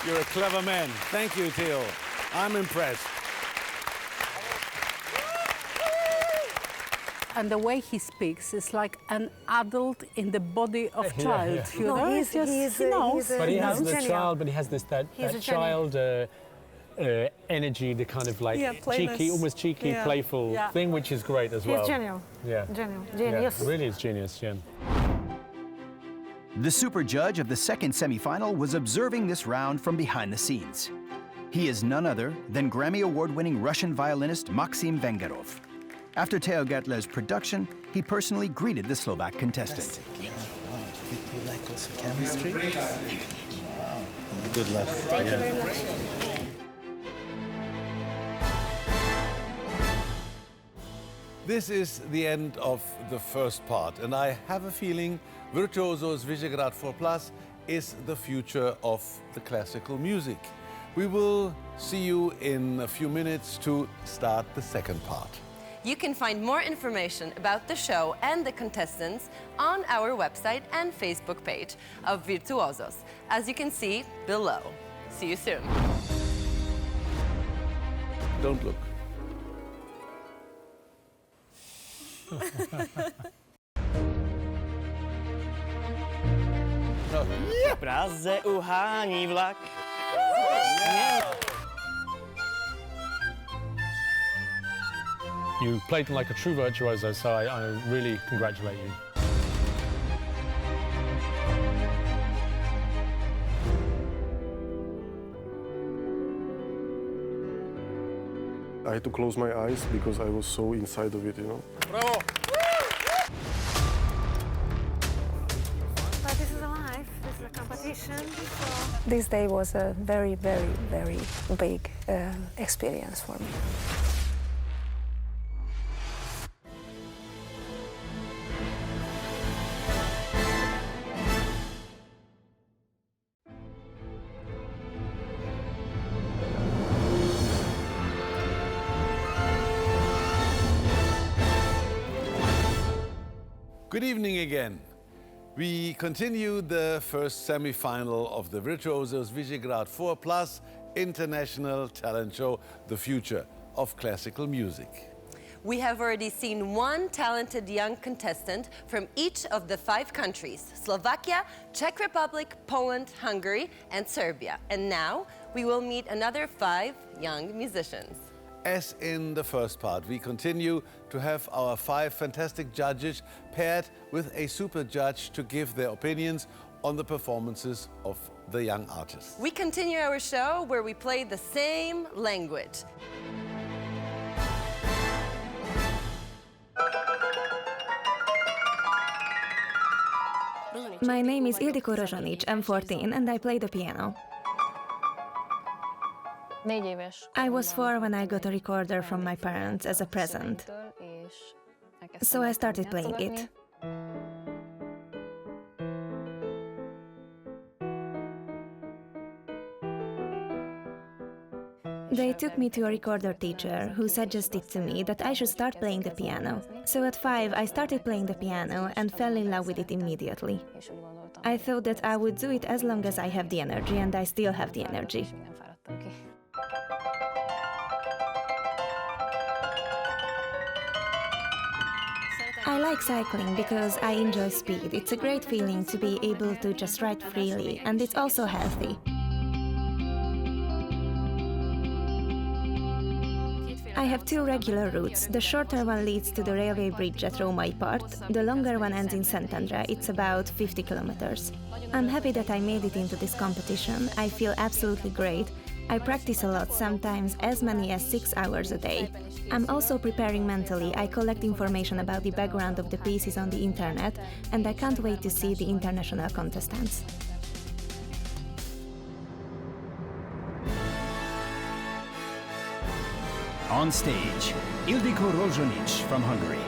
You're a clever man. Thank you, Theo. I'm impressed. And the way he speaks is like an adult in the body of child. You know, No, it's just, he knows. But he has the genial. child, but he has this that child energy, the kind of like cheeky, almost cheeky, playful thing, which is great as well. He's genial. Yeah. Genius. Yeah, really is genius, yeah. The super judge of the second semifinal was observing this round from behind the scenes. He is none other than Grammy Award-winning Russian violinist Maxim Vengerov. After Theo Gertler's production, he personally greeted the Slovak contestant. You like also chemistry? Wow. Good luck. Thank you very much. This is the end of the first part, and I have a feeling Virtuosos V4 is the future of the classical music. We will see you in a few minutes to start the second part. You can find more information about the show and the contestants on our website and Facebook page of Virtuosos, as you can see below. See you soon. Don't look. V Praze uhání vlak. You played like a true virtuoso, so I really congratulate you. I had to close my eyes because I was so inside of it, you know. Bravo! But this is a life, this is a competition. This day was a very, very, very big experience for me. Good evening again. We continue the first semi-final of the Virtuosos V4 International Talent Show, The Future of Classical Music. We have already seen one talented young contestant from each of the 5 countries, Slovakia, Czech Republic, Poland, Hungary, and Serbia. And now we will meet another 5 young musicians. As in the first part, we continue to have our 5 fantastic judges paired with a super judge to give their opinions on the performances of the young artists. We continue our show where we play the same language. My name is Ildikó Rozsonits. I'm 14 and I play the piano. I was 4 when I got a recorder from my parents as a present, so I started playing it. They took me to a recorder teacher who suggested to me that I should start playing the piano. So at 5 I started playing the piano and fell in love with it immediately. I thought that I would do it as long as I have the energy, and I still have the energy. I like cycling because I enjoy speed. It's a great feeling to be able to just ride freely, and it's also healthy. I have 2 regular routes. The shorter one leads to the railway bridge at Római part. The longer one ends in Szentendre. It's about 50 kilometers. I'm happy that I made it into this competition. I feel absolutely great. I practice a lot, sometimes as many as 6 hours a day. I'm also preparing mentally. I collect information about the background of the pieces on the internet, and I can't wait to see the international contestants. On stage, Ildikó Rozsonits from Hungary.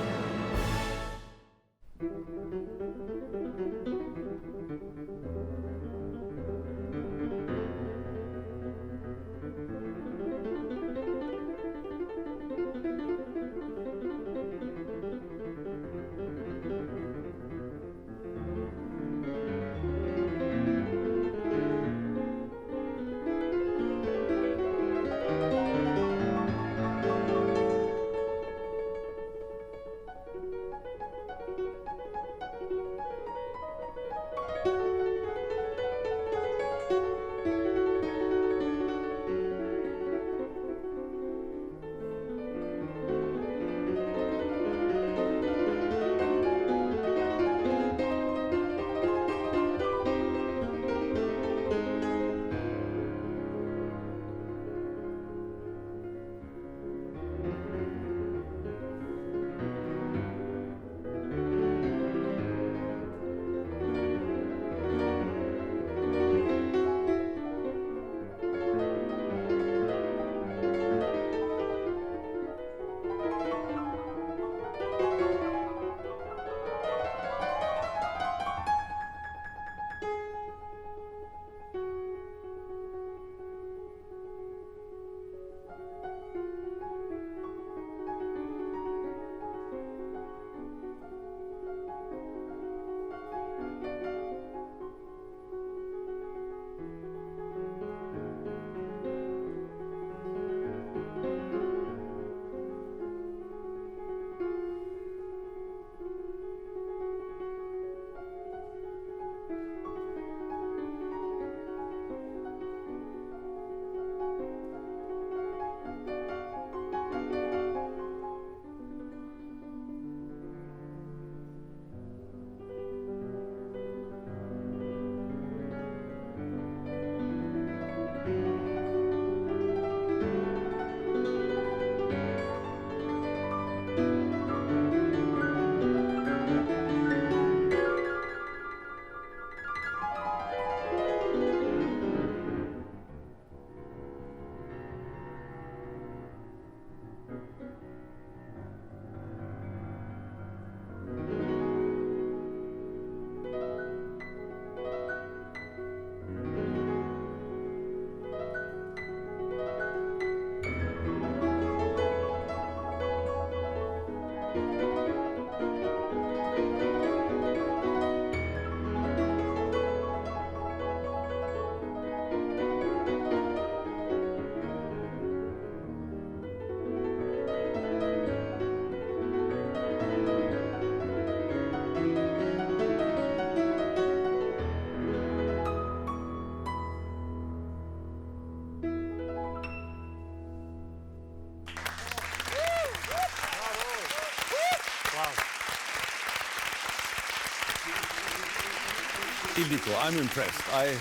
Ildikó, I'm impressed. I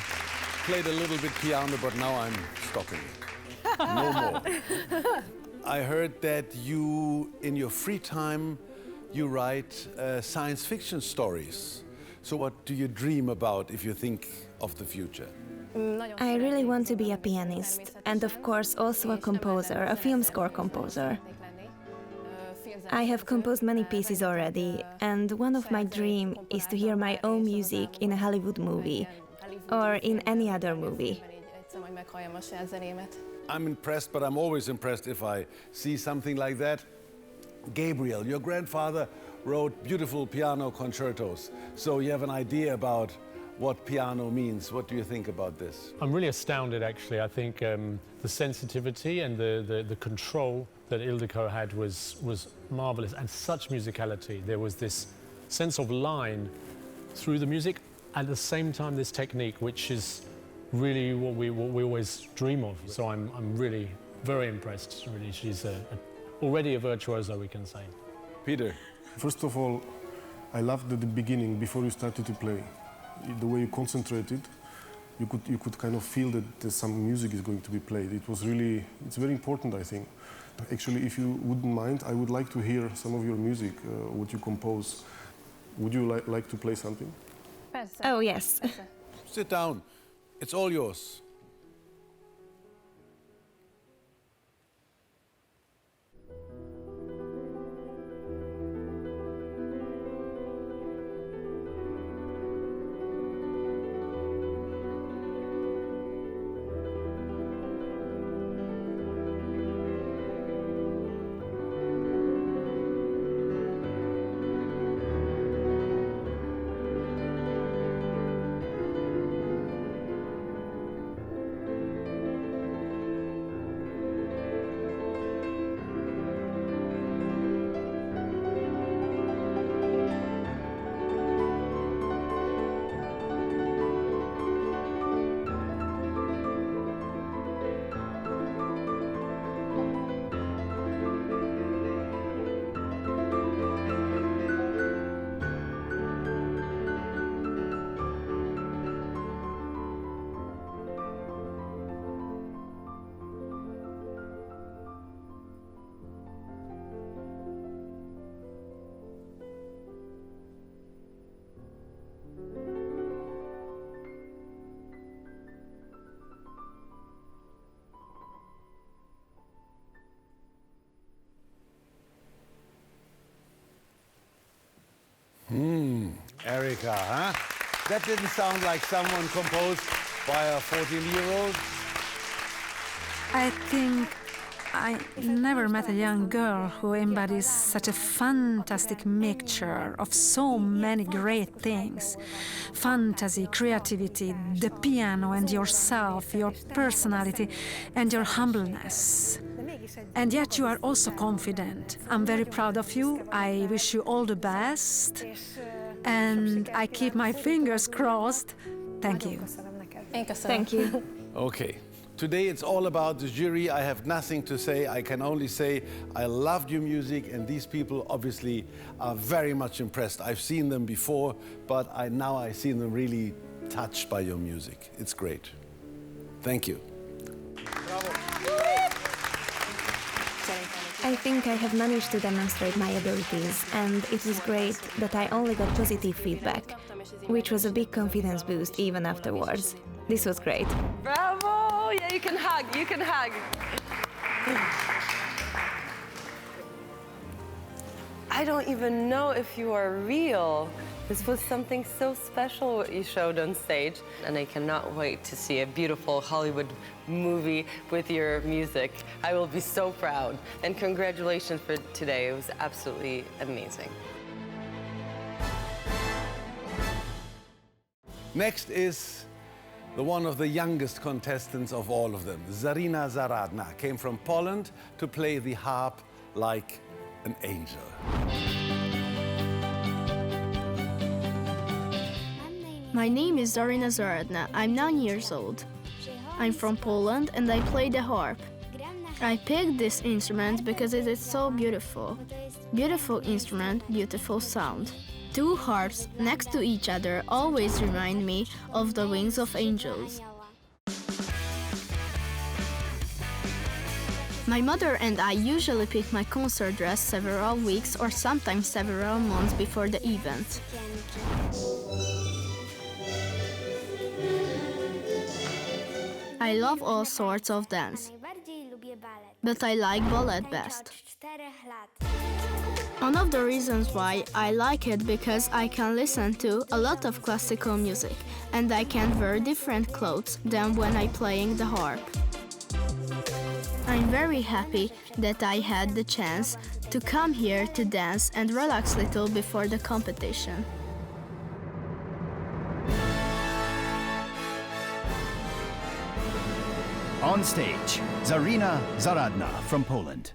played a little bit piano, but now I'm stopping it. No more. I heard that you, in your free time, you write science fiction stories. So what do you dream about if you think of the future? I really want to be a pianist, and of course also a composer, a film score composer. I have composed many pieces already, and one of my dreams is to hear my own music in a Hollywood movie, or in any other movie. I'm impressed, but I'm always impressed if I see something like that. Gabriel, your grandfather wrote beautiful piano concertos, so you have an idea about what piano means. What do you think about this? I'm really astounded, actually. I think the sensitivity and the control that Ildikó had was marvelous, and such musicality. There was this sense of line through the music, at the same time this technique, which is really what we always dream of. So I'm really very impressed. Really, she's already a virtuoso, we can say. Peter. First of all, I loved the beginning before you started to play. The way you concentrated, you could kind of feel that some music is going to be played. It was really, it's very important, I think. Actually, if you wouldn't mind, I would like to hear some of your music, what you compose. Would you like to play something? Oh, yes. Sit down. It's all yours. Erika, huh? That didn't sound like someone composed by a 14-year-old. I think I never met a young girl who embodies such a fantastic mixture of so many great things. Fantasy, creativity, the piano and yourself, your personality and your humbleness. And yet you are also confident. I'm very proud of you. I wish you all the best. And I keep my fingers crossed. Thank you. Thank you. Okay. Today it's all about the jury. I have nothing to say. I can only say I loved your music, and these people obviously are very much impressed. I've seen them before, but now I see them really touched by your music. It's great. Thank you. Bravo. I think I have managed to demonstrate my abilities, and it was great that I only got positive feedback, which was a big confidence boost even afterwards. This was great. Bravo! Yeah, you can hug, you can hug. I don't even know if you are real. This was something so special what you showed on stage, and I cannot wait to see a beautiful Hollywood movie with your music. I will be so proud, and congratulations for today. It was absolutely amazing. Next is one of the youngest contestants of all of them. Zarina Zaradna came from Poland to play the harp like an angel. My name is Zarina Zaradna. I'm 9 years old. I'm from Poland and I play the harp. I picked this instrument because it is so beautiful. Beautiful instrument, beautiful sound. two harps next to each other always remind me of the wings of angels. My mother and I usually pick my concert dress several weeks or sometimes several months before the event. I love all sorts of dance, but I like ballet best. One of the reasons why I like it because I can listen to a lot of classical music and I can wear different clothes than when I playing the harp. I'm very happy that I had the chance to come here to dance and relax a little before the competition. On stage, Zarina Zaradna from Poland.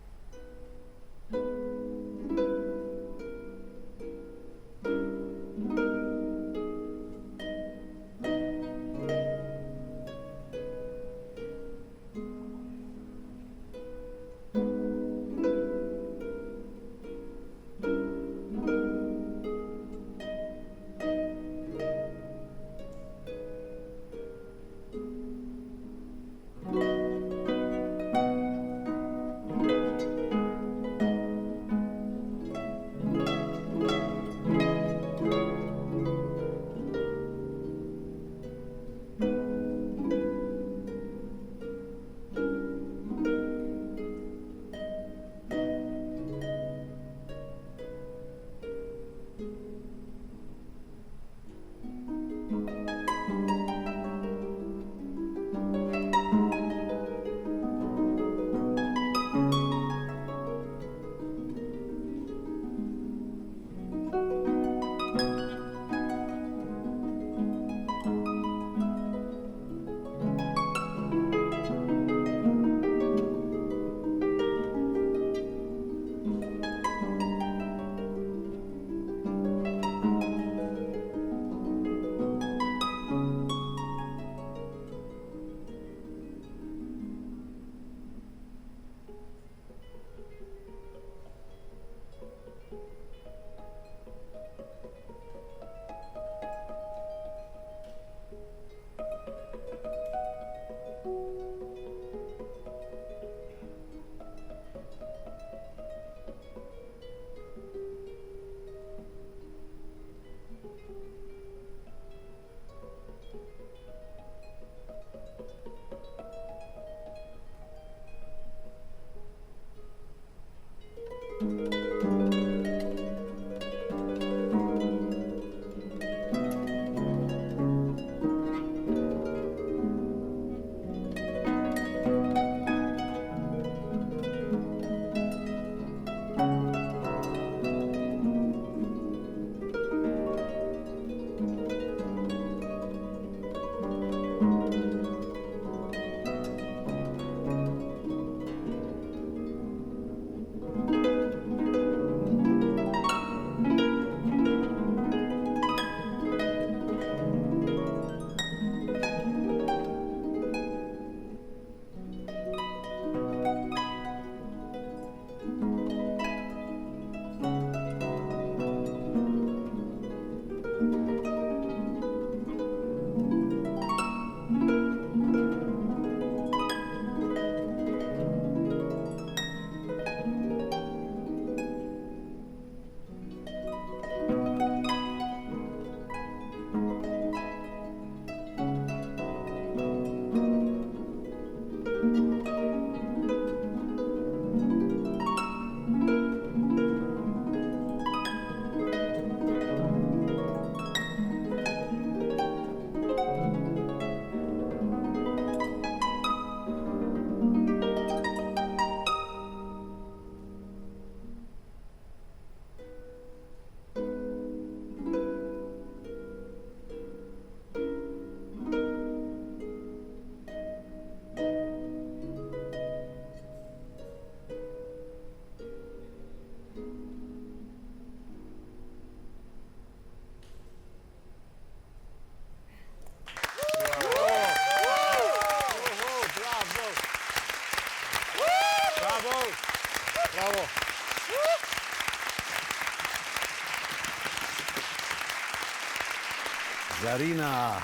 Karina.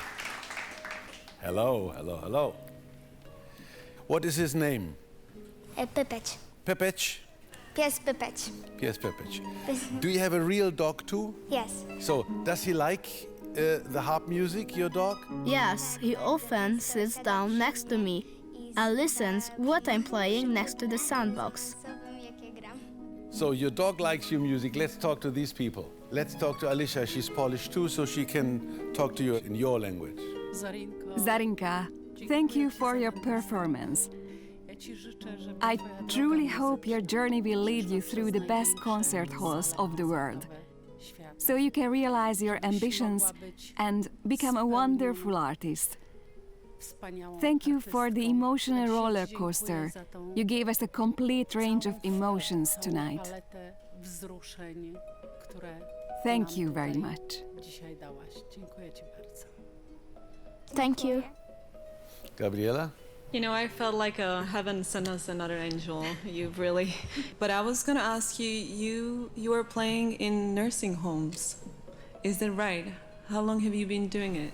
Hello, hello, hello. What is his name? Pepec. Pepec? Pies Pepec. Pies Pepec. Do you have a real dog too? Yes. So, does he like the harp music, your dog? Yes, he often sits down next to me and listens what I'm playing next to the soundbox. So your dog likes your music. Let's talk to these people. Let's talk to Alicia. She's Polish too, so she can talk to you in your language. Zarinka, thank you for your performance. I truly hope your journey will lead you through the best concert halls of the world, so you can realize your ambitions and become a wonderful artist. Thank you for the emotional roller coaster. You gave us a complete range of emotions tonight. Thank you very much. Thank you. Gabriela? You know, I felt like heaven sent us another angel. You really. But I was going to ask you, you are playing in nursing homes. Is that right? How long have you been doing it?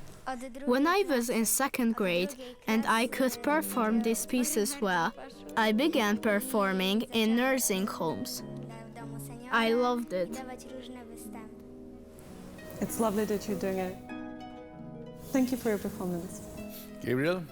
When I was in second grade and I could perform these pieces well, I began performing in nursing homes. I loved it. It's lovely that you're doing it. Thank you for your performance. Gabriel?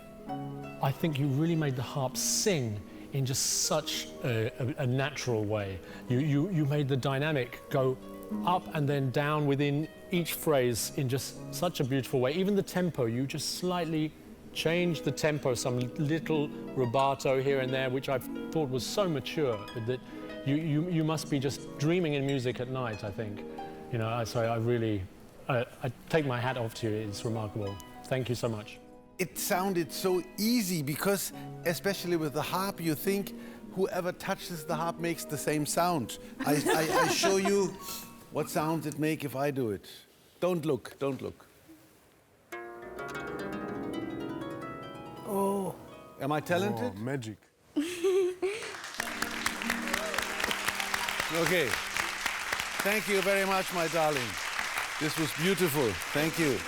I think you really made the harp sing in just such a natural way. You made the dynamic go up and then down within each phrase in just such a beautiful way. Even the tempo, you just slightly changed the tempo, some little rubato here and there, which I thought was so mature that you must be just dreaming in music at night, I think. You know, so I really, I take my hat off to you. It's remarkable. Thank you so much. It sounded so easy because, especially with the harp, you think whoever touches the harp makes the same sound. I show you what sounds it make if I do it. Don't look, don't look. Oh. Am I talented? Oh, magic. Okay. Thank you very much, my darling. This was beautiful. Thank you.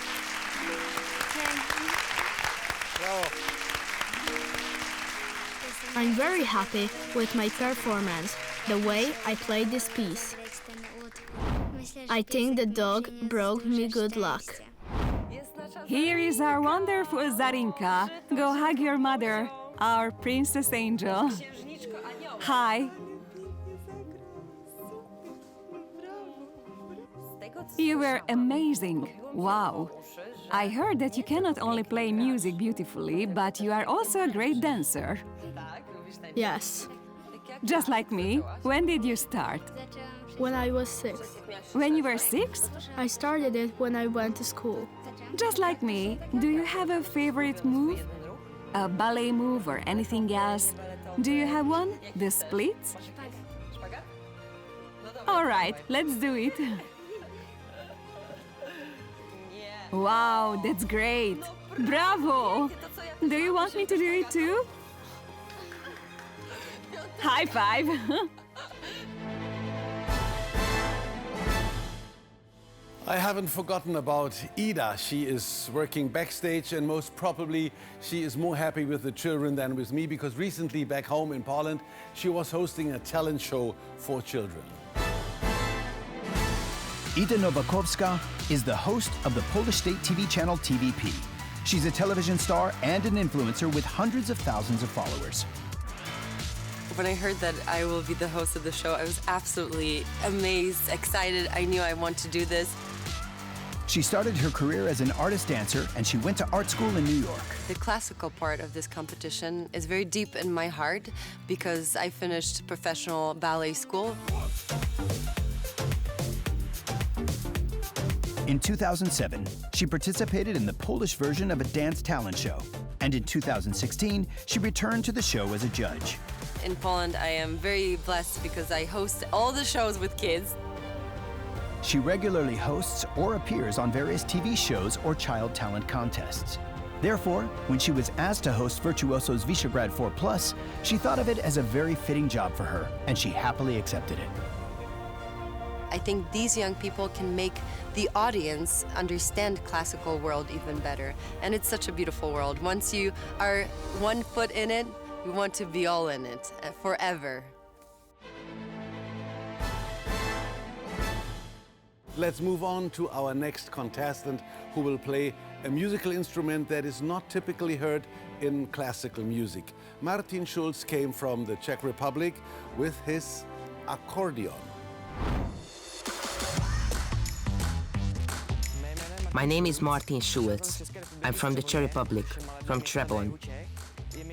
I'm very happy with my performance, the way I played this piece. I think the dog brought me good luck. Here is our wonderful Zarinka. Go hug your mother, our princess angel. Hi. You were amazing. Wow. I heard that you cannot only play music beautifully, but you are also a great dancer. Yes. Just like me. When did you start? When I was 6. When you were 6? I started it when I went to school. Just like me. Do you have a favorite move? A ballet move or anything else? Do you have one? The splits? All right, let's do it. Wow, that's great. Bravo! Do you want me to do it too? High five! I haven't forgotten about Ida. She is working backstage and most probably she is more happy with the children than with me because recently back home in Poland, she was hosting a talent show for children. Ida Nowakowska is the host of the Polish state TV channel TVP. She's a television star and an influencer with hundreds of thousands of followers. When I heard that I will be the host of the show, I was absolutely amazed, excited. I knew I wanted to do this. She started her career as an artist-dancer and she went to art school in New York. The classical part of this competition is very deep in my heart because I finished professional ballet school. In 2007, she participated in the Polish version of a dance talent show. And in 2016, she returned to the show as a judge. In Poland, I am very blessed because I host all the shows with kids. She regularly hosts or appears on various TV shows or child talent contests. Therefore, when she was asked to host Virtuosos V4+, she thought of it as a very fitting job for her, and she happily accepted it. I think these young people can make the audience understand classical world even better. And it's such a beautiful world. Once you are one foot in it, you want to be all in it forever. Let's move on to our next contestant, who will play a musical instrument that is not typically heard in classical music. Martin Schulz came from the Czech Republic with his accordion. My name is Martin Schulz. I'm from the Czech Republic, from Trebon.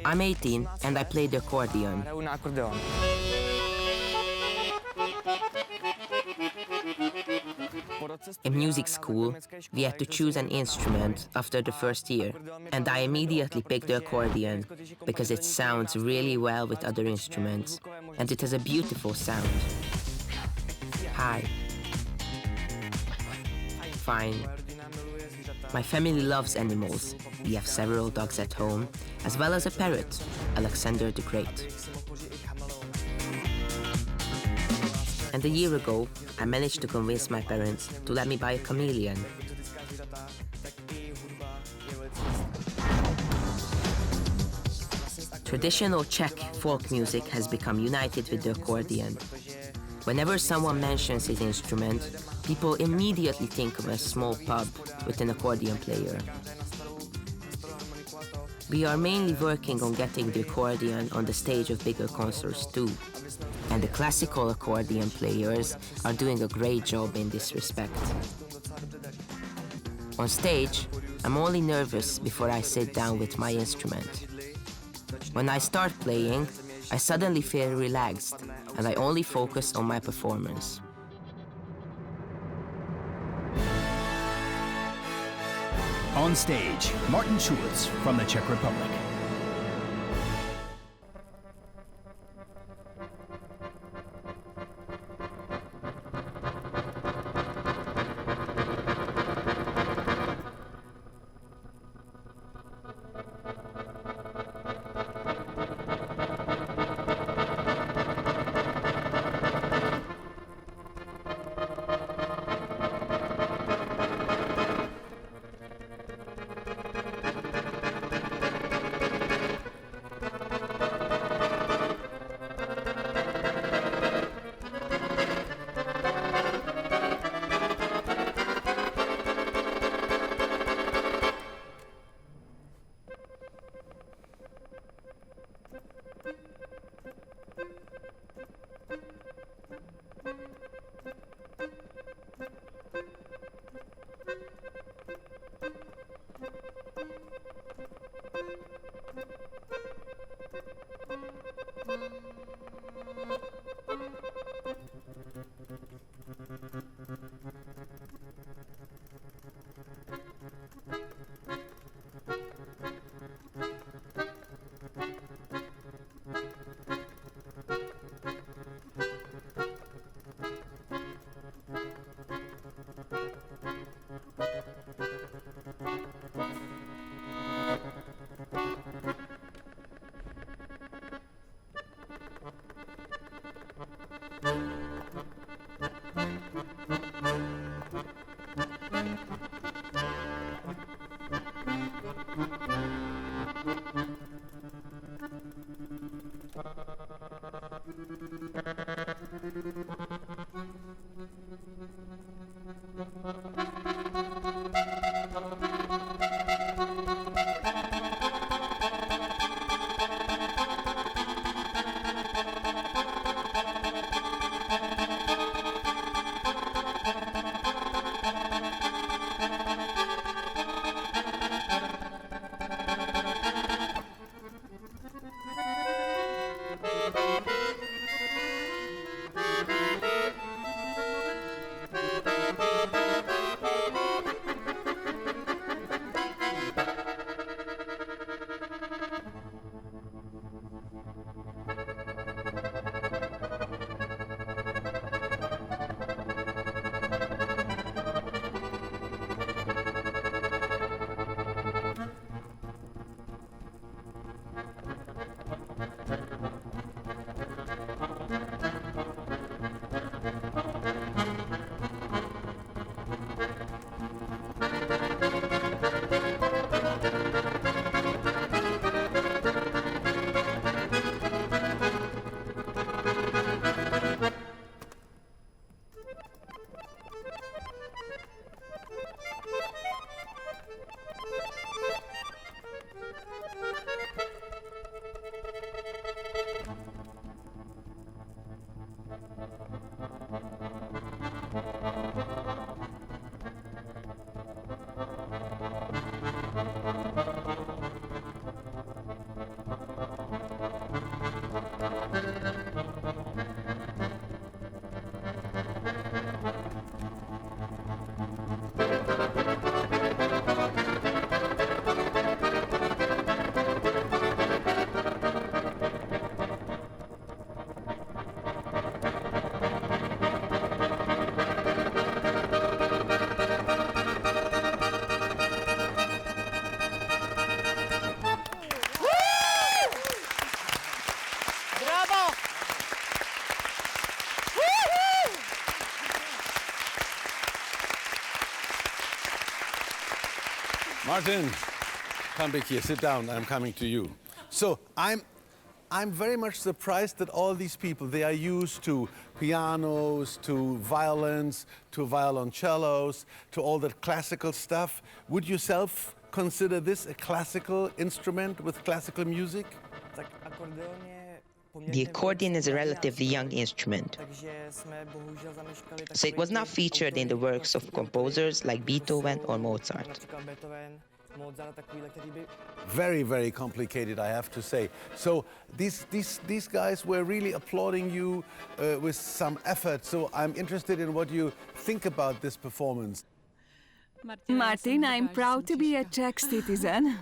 I'm 18 and I play the accordion. In music school, we had to choose an instrument after the first year, and I immediately picked the accordion because it sounds really well with other instruments, and it has a beautiful sound. Hi. Fine. My family loves animals. We have several dogs at home, as well as a parrot, Alexander the Great. And a year ago, I managed to convince my parents to let me buy a chameleon. Traditional Czech folk music has become united with the accordion. Whenever someone mentions his instrument, people immediately think of a small pub with an accordion player. We are mainly working on getting the accordion on the stage of bigger concerts too. And the classical accordion players are doing a great job in this respect. On stage, I'm only nervous before I sit down with my instrument. When I start playing, I suddenly feel relaxed and I only focus on my performance. On stage, Martin Schulz from the Czech Republic. Martin, come back here, sit down, I'm coming to you. So I'm very much surprised that all these people, they are used to pianos, to violins, to violoncellos, to all that classical stuff. Would you yourself consider this a classical instrument with classical music? The accordion is a relatively young instrument, so it was not featured in the works of composers like Beethoven or Mozart. Very, very complicated, I have to say. So these guys were really applauding you with some effort. So I'm interested in what you think about this performance. Martin, I'm proud to be a Czech citizen.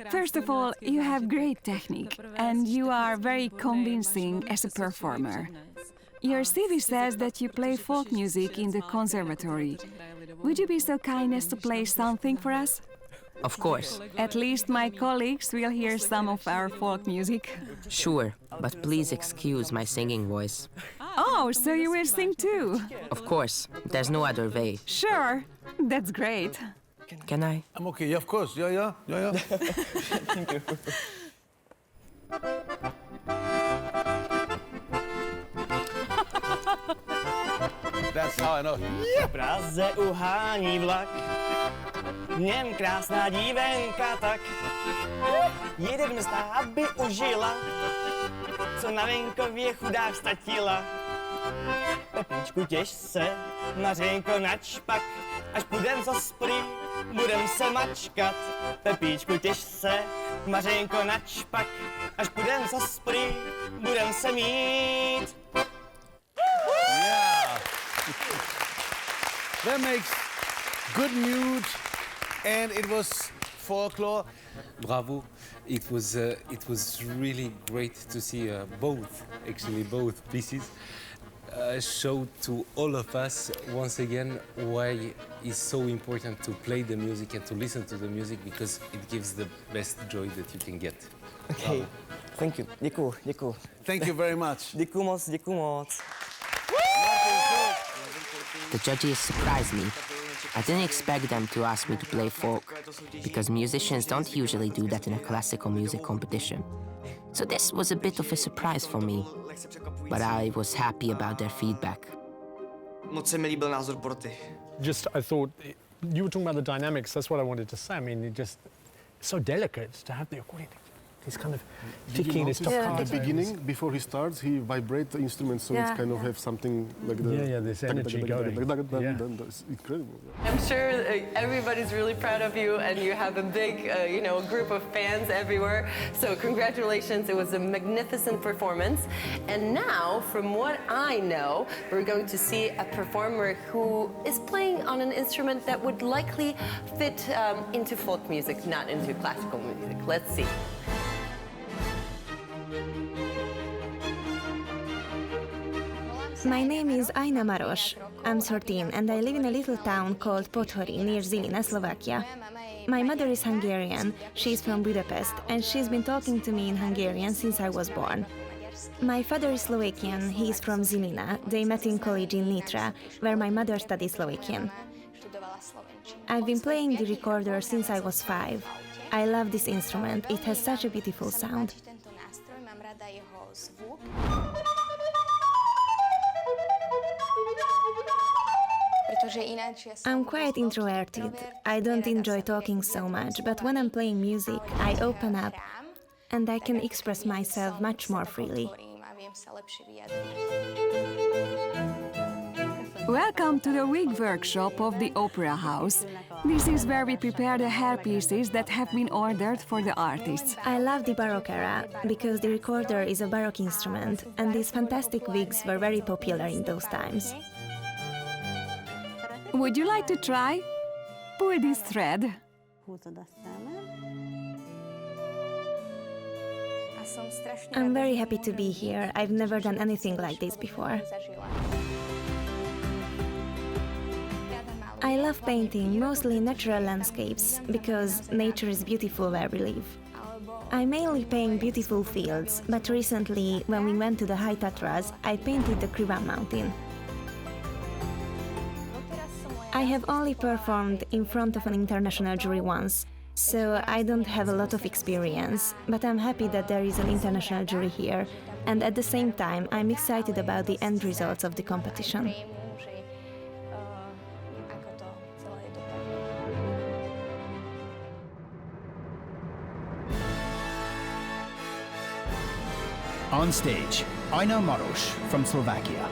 First of all, you have great technique, and you are very convincing as a performer. Your CV says that you play folk music in the conservatory. Would you be so kind as to play something for us? Of course. At least my colleagues will hear some of our folk music. Sure, but please excuse my singing voice. Oh, so you will sing too? Of course, there's no other way. Sure, that's great. Can I? I'm okay, yeah, of course, yeah. Thank you. That's how I know. V Praze uhání vlak, v něm krásná dívenka tak jede do města, aby užila, co na venkově chudák ztratila. Pepíčku, těš se, Mařenko, načpak, až půjdem za sprý, budem se mačkat. Pepíčku, těš se, Mařenko, načpak, až půjdem za sprý, budem se mít. Yeah. That makes good mood, and it was folklore. Bravo! It was really great to see both pieces show to all of us once again why it's so important to play the music and to listen to the music, because it gives the best joy that you can get. Okay, thank you. Děkuju. Thank you very much. Děkuju moc. The judges surprised me. I didn't expect them to ask me to play folk, because musicians don't usually do that in a classical music competition. So this was a bit of a surprise for me, but I was happy about their feedback. Moc se mi líbil názor porty. Just, I thought, you were talking about the dynamics, that's what I wanted to say. I mean, it's so delicate to have the accordion. He's kind of ticking his top. At the beginning, before he starts, he vibrates the instrument, so it's kind of have something like the... this energy going. It's incredible. I'm sure everybody's really proud of you, and you have a big, group of fans everywhere. So congratulations, it was a magnificent performance. And now, from what I know, we're going to see a performer who is playing on an instrument that would likely fit into folk music, not into classical music. Let's see. My name is Ajna Marosz. I'm 13 and I live in a little town called Voboril near Žilina, Slovakia. My mother is Hungarian, she's from Budapest, and she's been talking to me in Hungarian since I was born. My father is Slovakian, he's from Žilina. They met in college in Nitra, where my mother studied Slovakian. I've been playing the recorder since I was 5. I love this instrument, it has such a beautiful sound. I'm quite introverted. I don't enjoy talking so much, but when I'm playing music, I open up and I can express myself much more freely. Welcome to the wig workshop of the Opera House. This is where we prepare the hairpieces that have been ordered for the artists. I love the Baroque era because the recorder is a Baroque instrument, and these fantastic wigs were very popular in those times. Would you like to try? Pull this thread. I'm very happy to be here. I've never done anything like this before. I love painting, mostly natural landscapes, because nature is beautiful where we live. I mainly paint beautiful fields, but recently, when we went to the High Tatras, I painted the Krivan mountain. I have only performed in front of an international jury once, so I don't have a lot of experience, but I'm happy that there is an international jury here, and at the same time I'm excited about the end results of the competition. On stage, Ajna Marosz from Slovakia.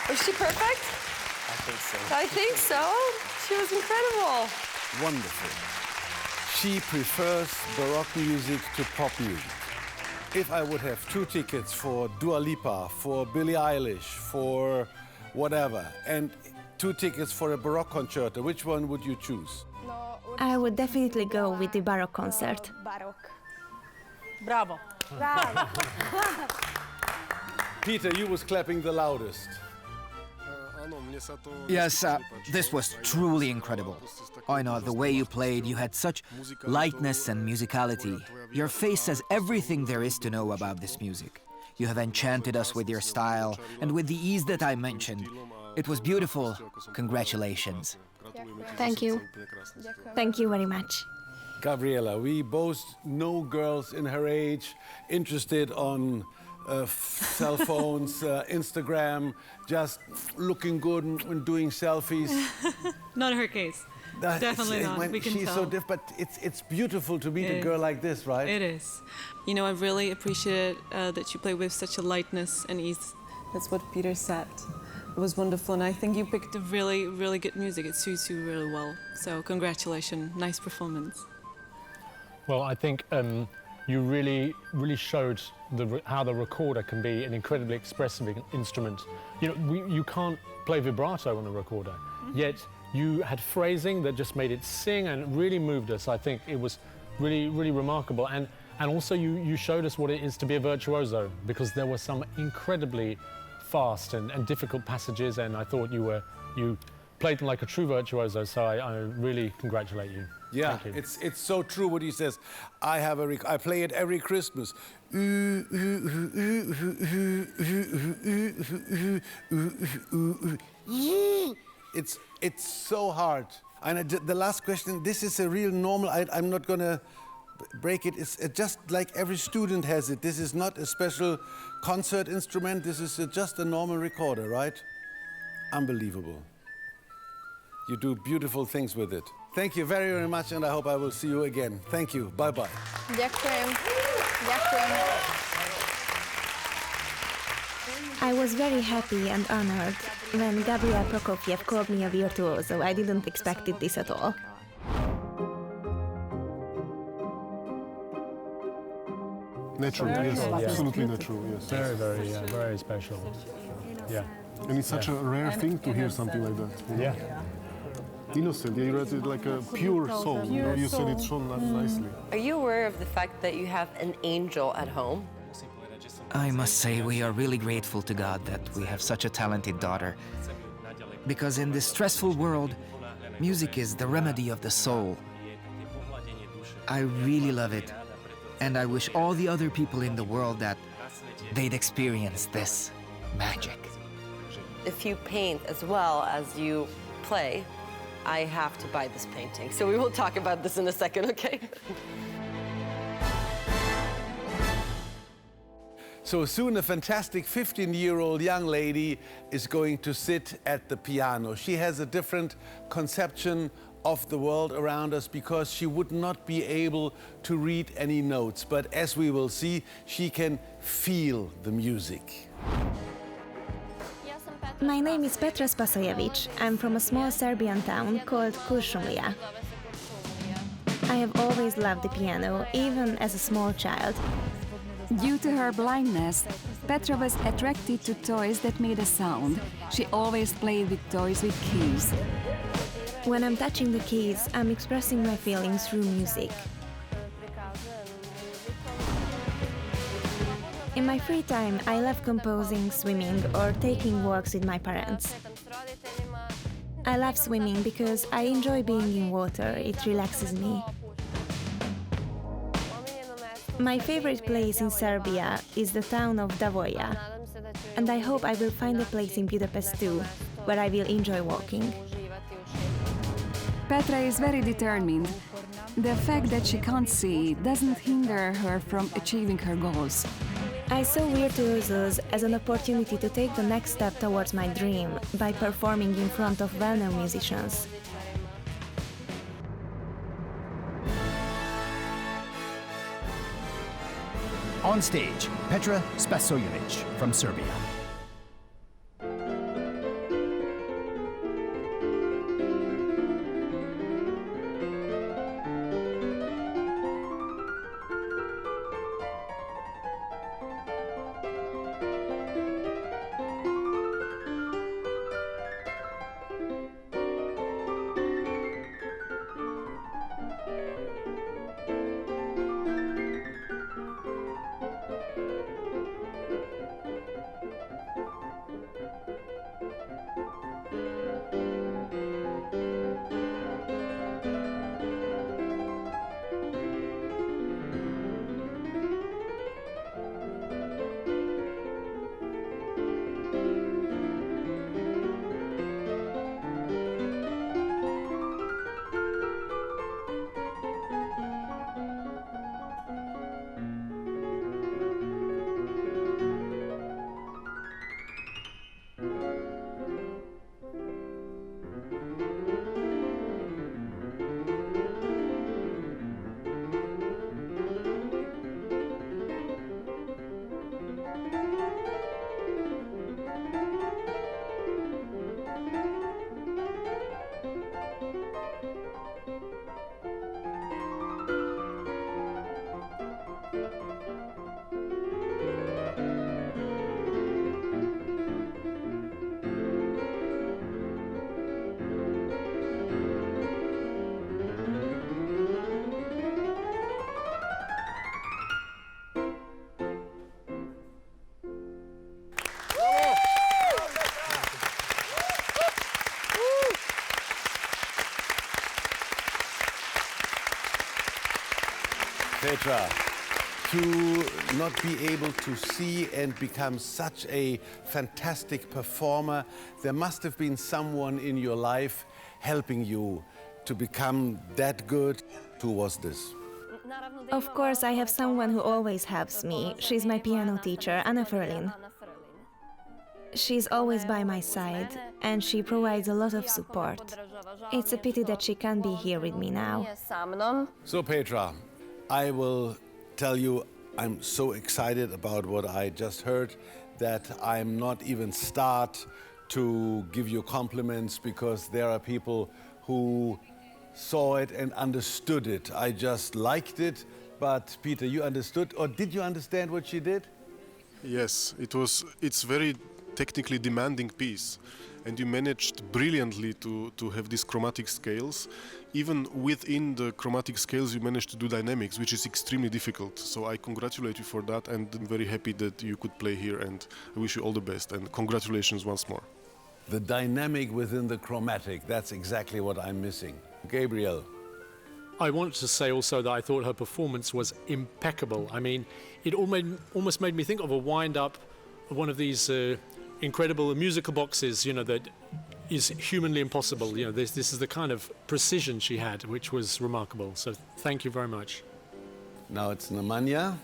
Was she perfect? I think so. I think so. She was incredible. Wonderful. She prefers Baroque music to pop music. If I would have 2 tickets for Dua Lipa, for Billie Eilish, for whatever, and 2 tickets for a Baroque concerto, which one would you choose? I would definitely go with the Baroque concert. Bravo. Bravo. Peter, you was clapping the loudest. Yes, this was truly incredible. Ajna, the way you played, you had such lightness and musicality. Your face says everything there is to know about this music. You have enchanted us with your style and with the ease that I mentioned. It was beautiful. Congratulations. Thank you. Thank you very much. Gabriela, we both know girls in her age interested on cell phones, Instagram, just looking good and doing selfies. Not her case. Definitely not. We can she's tell. so different, but it's beautiful to meet a girl like this, right? It is. You know, I really appreciate that you play with such a lightness and ease. That's what Peter said. It was wonderful, and I think you picked a really, really good music. It suits you really well. So congratulations. Nice performance. Well, I think you really showed how the recorder can be an incredibly expressive instrument. You know, you can't play vibrato on a recorder, yet you had phrasing that just made it sing, and it really moved us. I think it was really, really remarkable. And also you showed us what it is to be a virtuoso, because there were some incredibly fast and difficult passages, and I thought you played them like a true virtuoso, so I really congratulate you. Yeah, it's so true what he says. I play it every Christmas. It's so hard. And the last question, this is a real normal, I'm not gonna break it. It's just like every student has it. This is not a special concert instrument. This is just a normal recorder, right? Unbelievable. You do beautiful things with it. Thank you very, very much, and I hope I will see you again. Thank you. Bye-bye. Ďakujem. Ďakujem. I was very happy and honored when Gabriel Prokofiev called me a virtuoso. I didn't expect this at all. Natural, yes, absolutely natural, yes. Very, very special. Yeah. And it's such a rare thing to hear something like that. You know? Yeah. Innocent, you read it like a pure soul. You know, you said it so nicely. Are you aware of the fact that you have an angel at home? I must say we are really grateful to God that we have such a talented daughter. Because in this stressful world, music is the remedy of the soul. I really love it. And I wish all the other people in the world that they'd experience this magic. If you paint as well as you play, I have to buy this painting. So we will talk about this in a second, okay? So soon a fantastic 15-year-old young lady is going to sit at the piano. She has a different conception of the world around us because she would not be able to read any notes. But as we will see, she can feel the music. My name is Petra Spasojevic. I'm from a small Serbian town called Kuršumlija. I have always loved the piano, even as a small child. Due to her blindness, Petra was attracted to toys that made a sound. She always played with toys with keys. When I'm touching the keys, I'm expressing my feelings through music. In my free time, I love composing, swimming, or taking walks with my parents. I love swimming because I enjoy being in water, it relaxes me. My favorite place in Serbia is the town of Dvorak, and I hope I will find a place in Budapest too, where I will enjoy walking. Petra is very determined. The fact that she can't see doesn't hinder her from achieving her goals. I saw Virtuosos as an opportunity to take the next step towards my dream by performing in front of well-known musicians. On stage, Petra Spasojevic from Serbia. Petra, to not be able to see and become such a fantastic performer, there must have been someone in your life helping you to become that good. Who was this? Of course, I have someone who always helps me. She's my piano teacher, Anna Ferlin. She's always by my side, and she provides a lot of support. It's a pity that she can't be here with me now. So, Petra, I will tell you, I'm so excited about what I just heard that I'm not even start to give you compliments, because there are people who saw it and understood it. I just liked it, but Peter, you understood, or did you understand what she did? Yes, it's very technically demanding piece, and you managed brilliantly to have these chromatic scales. Even within the chromatic scales you managed to do dynamics, which is extremely difficult. So I congratulate you for that, and I'm very happy that you could play here, and I wish you all the best, and congratulations once more. The dynamic within the chromatic, that's exactly what I'm missing. Gabriel. I want to say also that I thought her performance was impeccable. I mean, it almost made me think of a wind-up of one of these incredible musical boxes, you know, that is humanly impossible. You know, this is the kind of precision she had, which was remarkable. So thank you very much. Now it's Nemanja.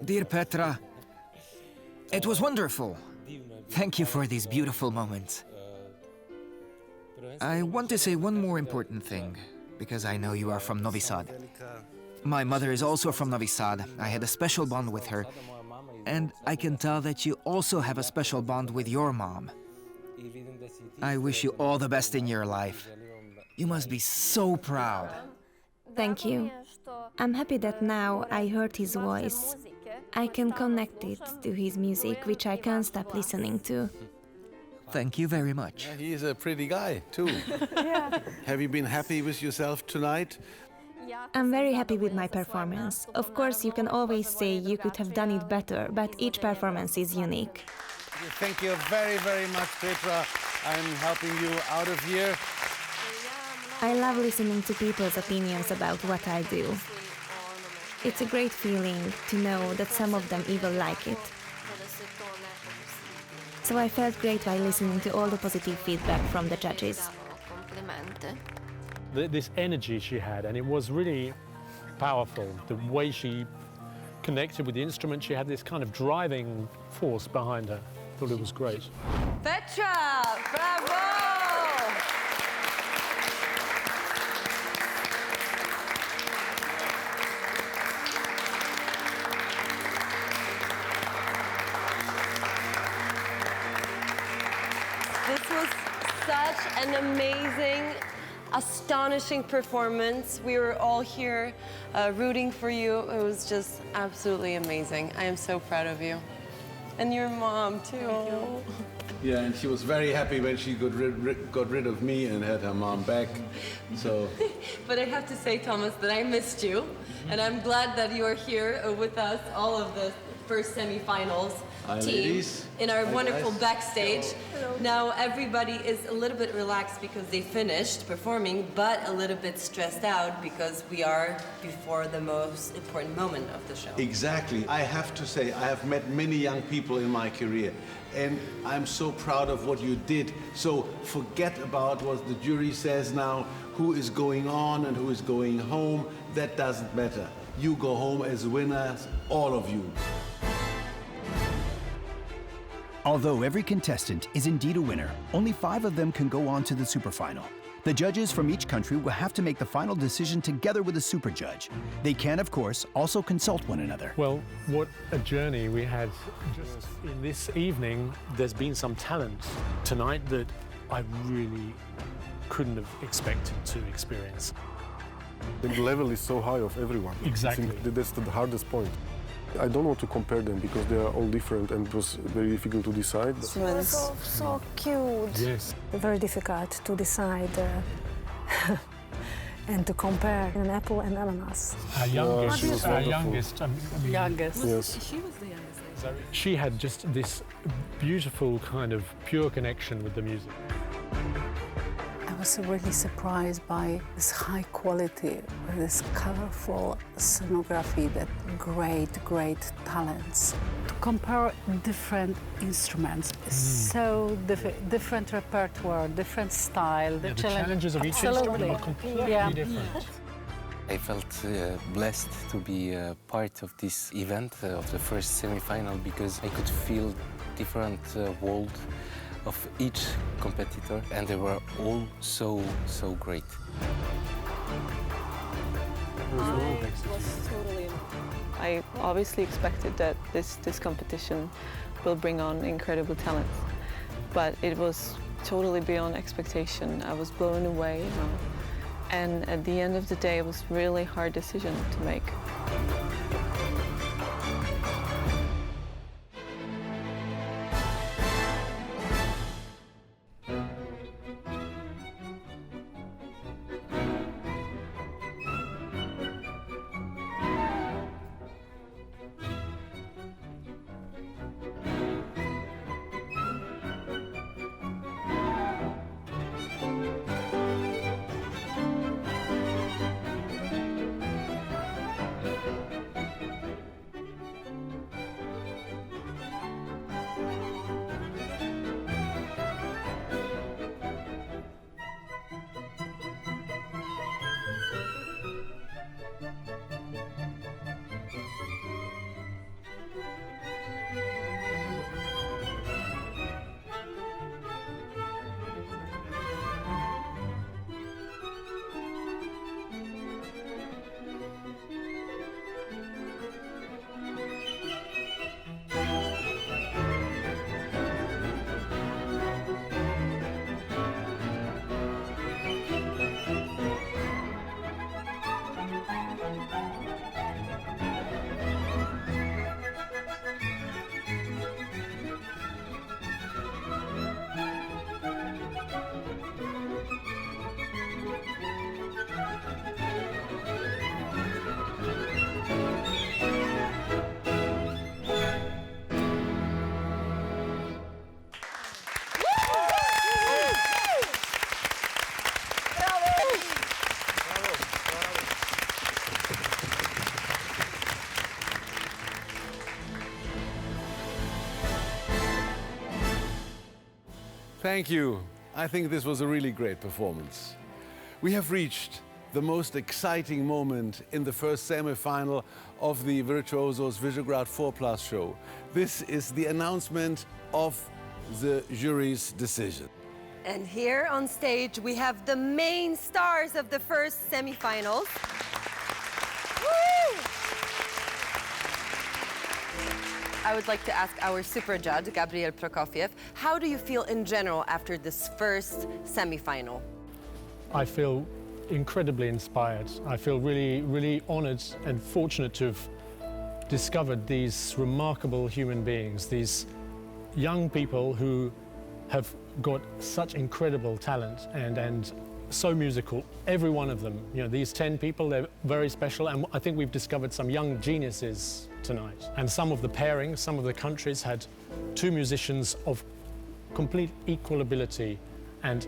Dear Petra, it was wonderful. Thank you for these beautiful moments. I want to say one more important thing, because I know you are from Novi Sad. My mother is also from Novi Sad. I had a special bond with her. And I can tell that you also have a special bond with your mom. I wish you all the best in your life. You must be so proud. Thank you. I'm happy that now I heard his voice. I can connect it to his music, which I can't stop listening to. Thank you very much. Yeah, he's a pretty guy, too. Yeah. Have you been happy with yourself tonight? I'm very happy with my performance. Of course, you can always say you could have done it better, but each performance is unique. Thank you very, very much, Petra. I'm helping you out of here. I love listening to people's opinions about what I do. It's a great feeling to know that some of them even like it. So I felt great while listening to all the positive feedback from the judges. This energy she had, and it was really powerful. The way she connected with the instrument, she had this kind of driving force behind her. I thought it was great. Petra, bravo! This was such an amazing, astonishing performance. We were all here rooting for you. It was just absolutely amazing. I am so proud of you. And your mom, too. Yeah, and she was very happy when she got rid of me and had her mom back. So. But I have to say, Thomas, that I missed you. And I'm glad that you are here with us, all of the first semifinals. Hi, team ladies. In our Hi, wonderful guys. backstage. Hello. Now everybody is a little bit relaxed because they finished performing, but a little bit stressed out because we are before the most important moment of the show. Exactly. I have to say, I have met many young people in my career, and I'm so proud of what you did. So forget about what the jury says now, who is going on and who is going home. That doesn't matter. You go home as winners, all of you. Although every contestant is indeed a winner, only 5 of them can go on to the superfinal. The judges from each country will have to make the final decision together with a super judge. They can, of course, also consult one another. Well, what a journey we had just in this evening. There's been some talent tonight that I really couldn't have expected to experience. The level is so high of everyone. Exactly. That's the hardest point. I don't want to compare them because they are all different, and it was very difficult to decide. So cute. Yes. Very difficult to decide and to compare an apple and ananas. Our youngest. She was Our wonderful. youngest. Youngest. Yes. She was the youngest. She had just this beautiful kind of pure connection with the music. I was really surprised by this high quality, this colorful scenography, that great talents. To compare different instruments is so different repertoire, different style. The challenges of each instrument are completely different. I felt blessed to be part of this event, of the first semi-final, because I could feel different world of each competitor, and they were all so great. I obviously expected that this competition will bring on incredible talent, but it was totally beyond expectation. I was blown away, and at the end of the day, it was a really hard decision to make. Thank you. I think this was a really great performance. We have reached the most exciting moment in the first semi-final of the Virtuosos Visegrad 4+ show. This is the announcement of the jury's decision. And here on stage, we have the main stars of the first semi-finals. I would like to ask our super judge, Gabriel Prokofiev, how do you feel in general after this first semi-final? I feel incredibly inspired. I feel really honored and fortunate to have discovered these remarkable human beings, these young people who have got such incredible talent and so musical, every one of them. You know, these 10 people, they're very special, and I think we've discovered some young geniuses tonight. And some of the pairings, some of the countries had 2 musicians of complete equal ability, and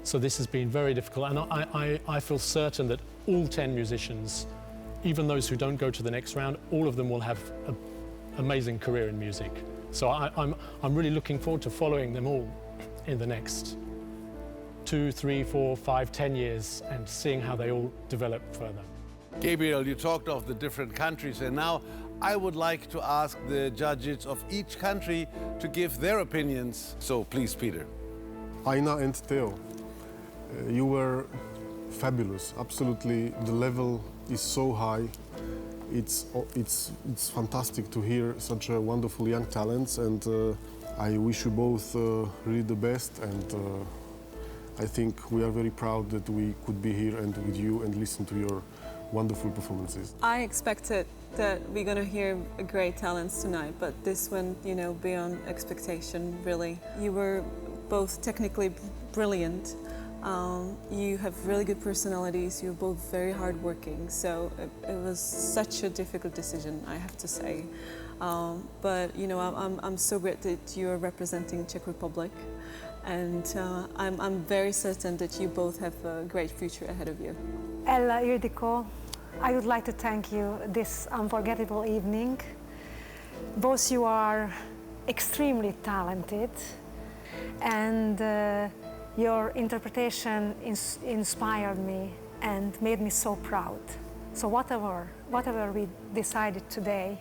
so this has been very difficult. And I feel certain that all 10 musicians, even those who don't go to the next round, all of them will have an amazing career in music. So I'm really looking forward to following them all in the next 2, 3, 4, 5, 10 years and seeing how they all develop further. Gabriel, you talked of the different countries, and now I would like to ask the judges of each country to give their opinions. So please, Peter. Ajna and Theo, you were fabulous. Absolutely, the level is so high. It's fantastic to hear such a wonderful young talents, and I wish you both really the best, and I think we are very proud that we could be here and with you and listen to your wonderful performances. I expected that we're going to hear great talents tonight, but this went, you know, beyond expectation, really. You were both technically brilliant. You have really good personalities. You're both very hardworking, so it was such a difficult decision, I have to say. But you know, I'm so great that you're representing Czech Republic, And I'm very certain that you both have a great future ahead of you. Ella, Ildikó, I would like to thank you this unforgettable evening. Both you are extremely talented, and your interpretation inspired me and made me so proud. So whatever we decided today,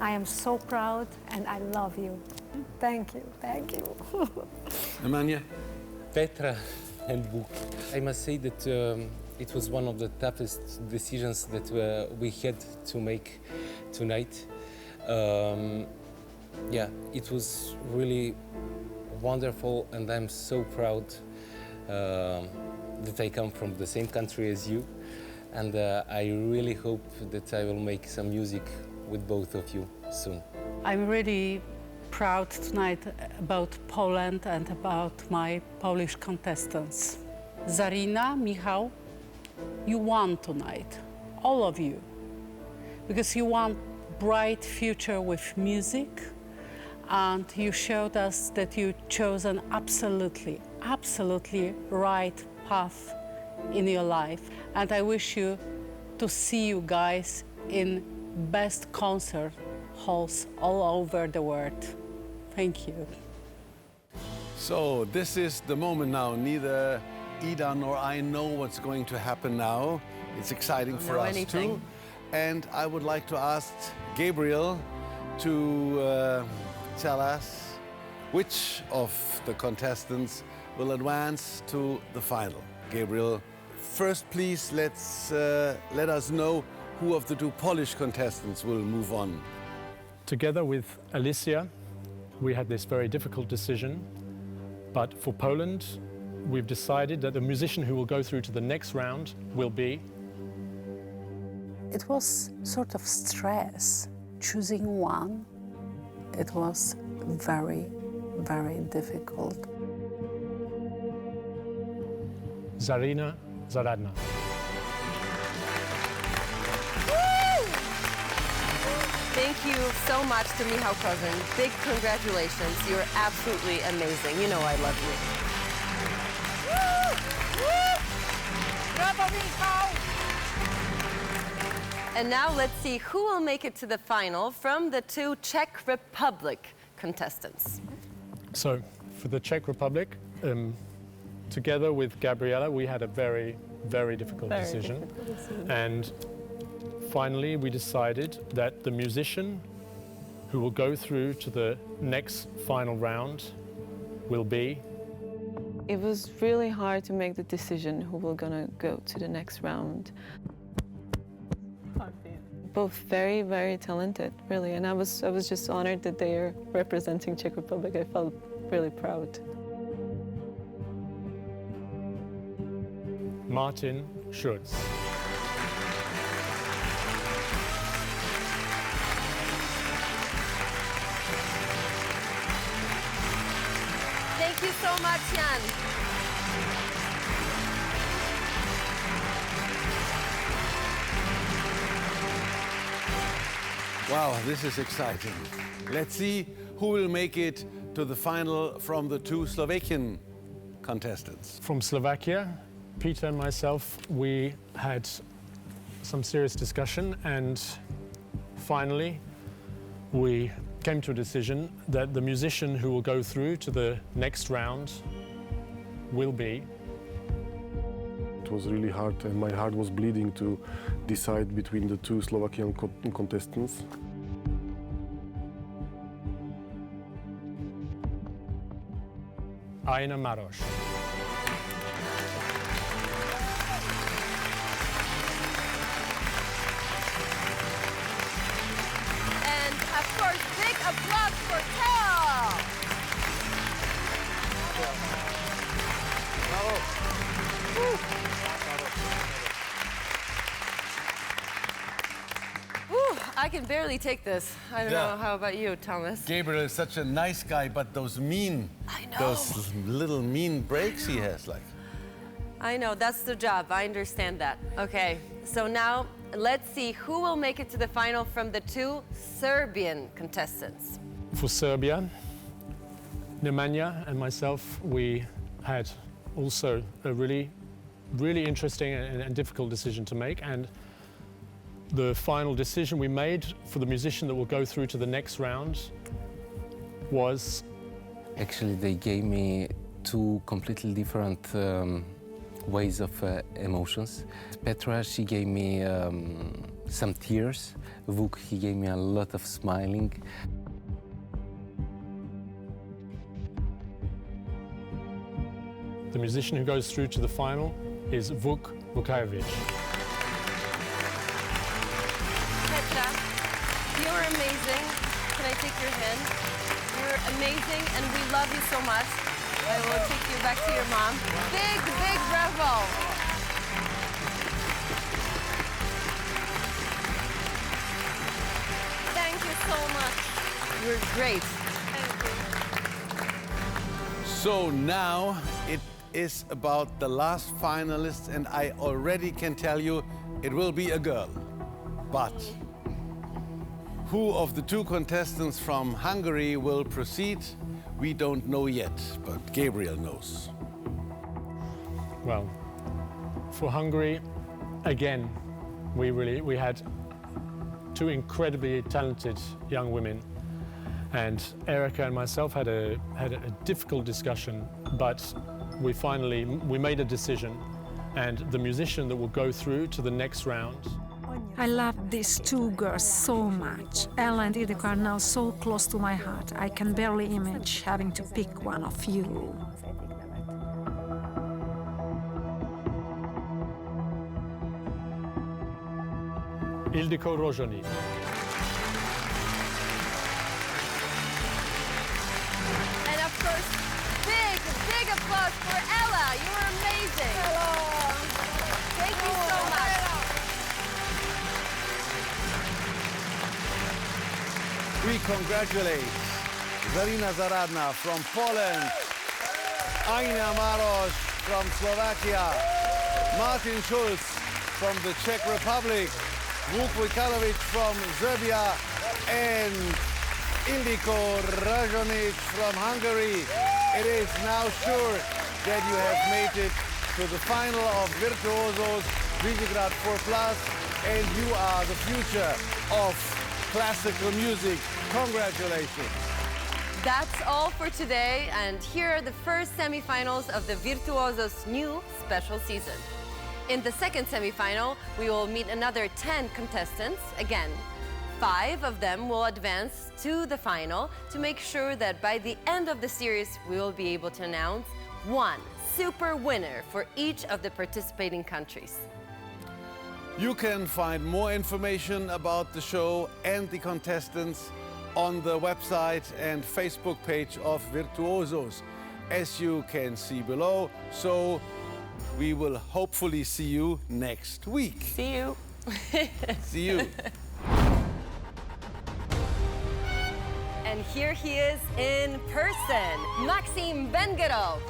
I am so proud and I love you. Thank you, thank you. Nemanja? Petra and Vuk. I must say that it was one of the toughest decisions that we had to make tonight. Yeah, it was really wonderful, and I'm so proud that I come from the same country as you, and I really hope that I will make some music with both of you soon. I'm really proud tonight about Poland and about my Polish contestants. Zarina, Michal, you won tonight, all of you, because you want bright future with music, and you showed us that you chose an absolutely right path in your life. And I wish you to see you guys in best concert halls all over the world. Thank you. So this is the moment now. Neither Ida nor I know what's going to happen now. It's exciting for us too. And I would like to ask Gabriel to tell us which of the contestants will advance to the final. Gabriel, first please let us know who of the two Polish contestants will move on. Together with Alicia, we had this very difficult decision, but for Poland, we've decided that the musician who will go through to the next round will be... It was sort of stress, choosing one. It was very, very difficult. Zarina Zaradna. Thank you so much to Michal Korzen. Big congratulations. You're absolutely amazing. You know I love you. Bravo, Michal! And now let's see who will make it to the final from the two Czech Republic contestants. So, for the Czech Republic, together with Gabriela, we had a very, very difficult decision. And finally, we decided that the musician who will go through to the next final round will be... It was really hard to make the decision who were gonna go to the next round. Both very, very talented, really, and I was just honored that they are representing Czech Republic. I felt really proud. Martin Schulz. Thank you so much, Jan. Wow, this is exciting. Let's see who will make it to the final from the two Slovakian contestants. From Slovakia, Peter and myself, we had some serious discussion, and finally we came to a decision that the musician who will go through to the next round will be... It was really hard, and my heart was bleeding to decide between the two Slovakian contestants. Ajna Marosz. And of course, big applause for Tel! I can barely take this. I don't know, how about you, Thomas? Gabriel is such a nice guy, but those little mean breaks he has, like. I know, that's the job, I understand that. Okay, so now let's see who will make it to the final from the two Serbian contestants. For Serbia, Nemanja and myself, we had also a really interesting and difficult decision to make, and the final decision we made for the musician that will go through to the next round was... Actually, they gave me two completely different ways of emotions. Petra, she gave me some tears. Vuk, he gave me a lot of smiling. The musician who goes through to the final is Vuk Vukajlovic. Petra, you're amazing. Can I take your hand? You're amazing, and we love you so much. I will take you back to your mom. Big, big bravo! Thank you so much. You're great. So now it is about the last finalist, and I already can tell you it will be a girl. But who of the two contestants from Hungary will proceed, we don't know yet, but Gabriel knows. Well, for Hungary, again, we had two incredibly talented young women, and Erika and myself had a difficult discussion, but we made a decision, and the musician that will go through to the next round. I love these two girls so much. Ella and Ildikó are now so close to my heart. I can barely imagine having to pick one of you. Ildikó Rozsonits. And of course, big applause for Ella. You were amazing. Hello. Thank you so much. We congratulate Zarina Zaradna from Poland, Ajna Marosz from Slovakia, Martin Schulz from the Czech Republic, Vuk Vukajlovic from Serbia, and Ildikó Rozsonits from Hungary. It is now sure that you have made it to the final of Virtuosos Visegrad 4+, and you are the future of classical music. Congratulations. That's all for today, and here are the first semifinals of the Virtuosos' new special season. In the second semifinal, we will meet another 10 contestants. Again, 5 of them will advance to the final to make sure that by the end of the series, we will be able to announce one super winner for each of the participating countries. You can find more information about the show and the contestants on the website and Facebook page of Virtuosos, as you can see below. So we will hopefully see you next week. See you. See you. And here he is in person, Maxim Vengerov.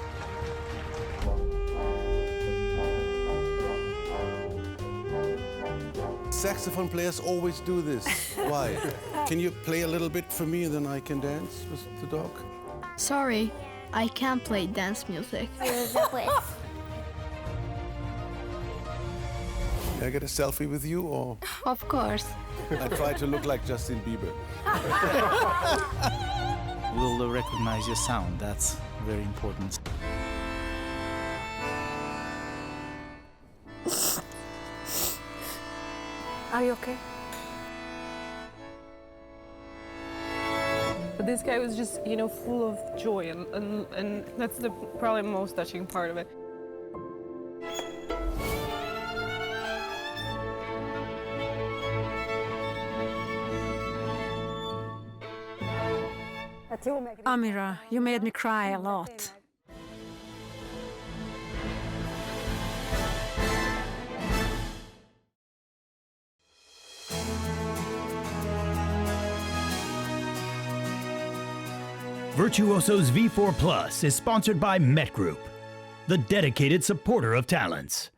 Saxophone players always do this. Why? Can you play a little bit for me and then I can dance with the dog? Sorry, I can't play dance music. Can I get a selfie with you, or? Of course. I try to look like Justin Bieber. We'll recognize your sound. That's very important. Are you okay? But this guy was just, you know, full of joy, and that's the probably most touching part of it. Amira, you made me cry a lot. Virtuosos V4 Plus is sponsored by Met Group, the dedicated supporter of talents.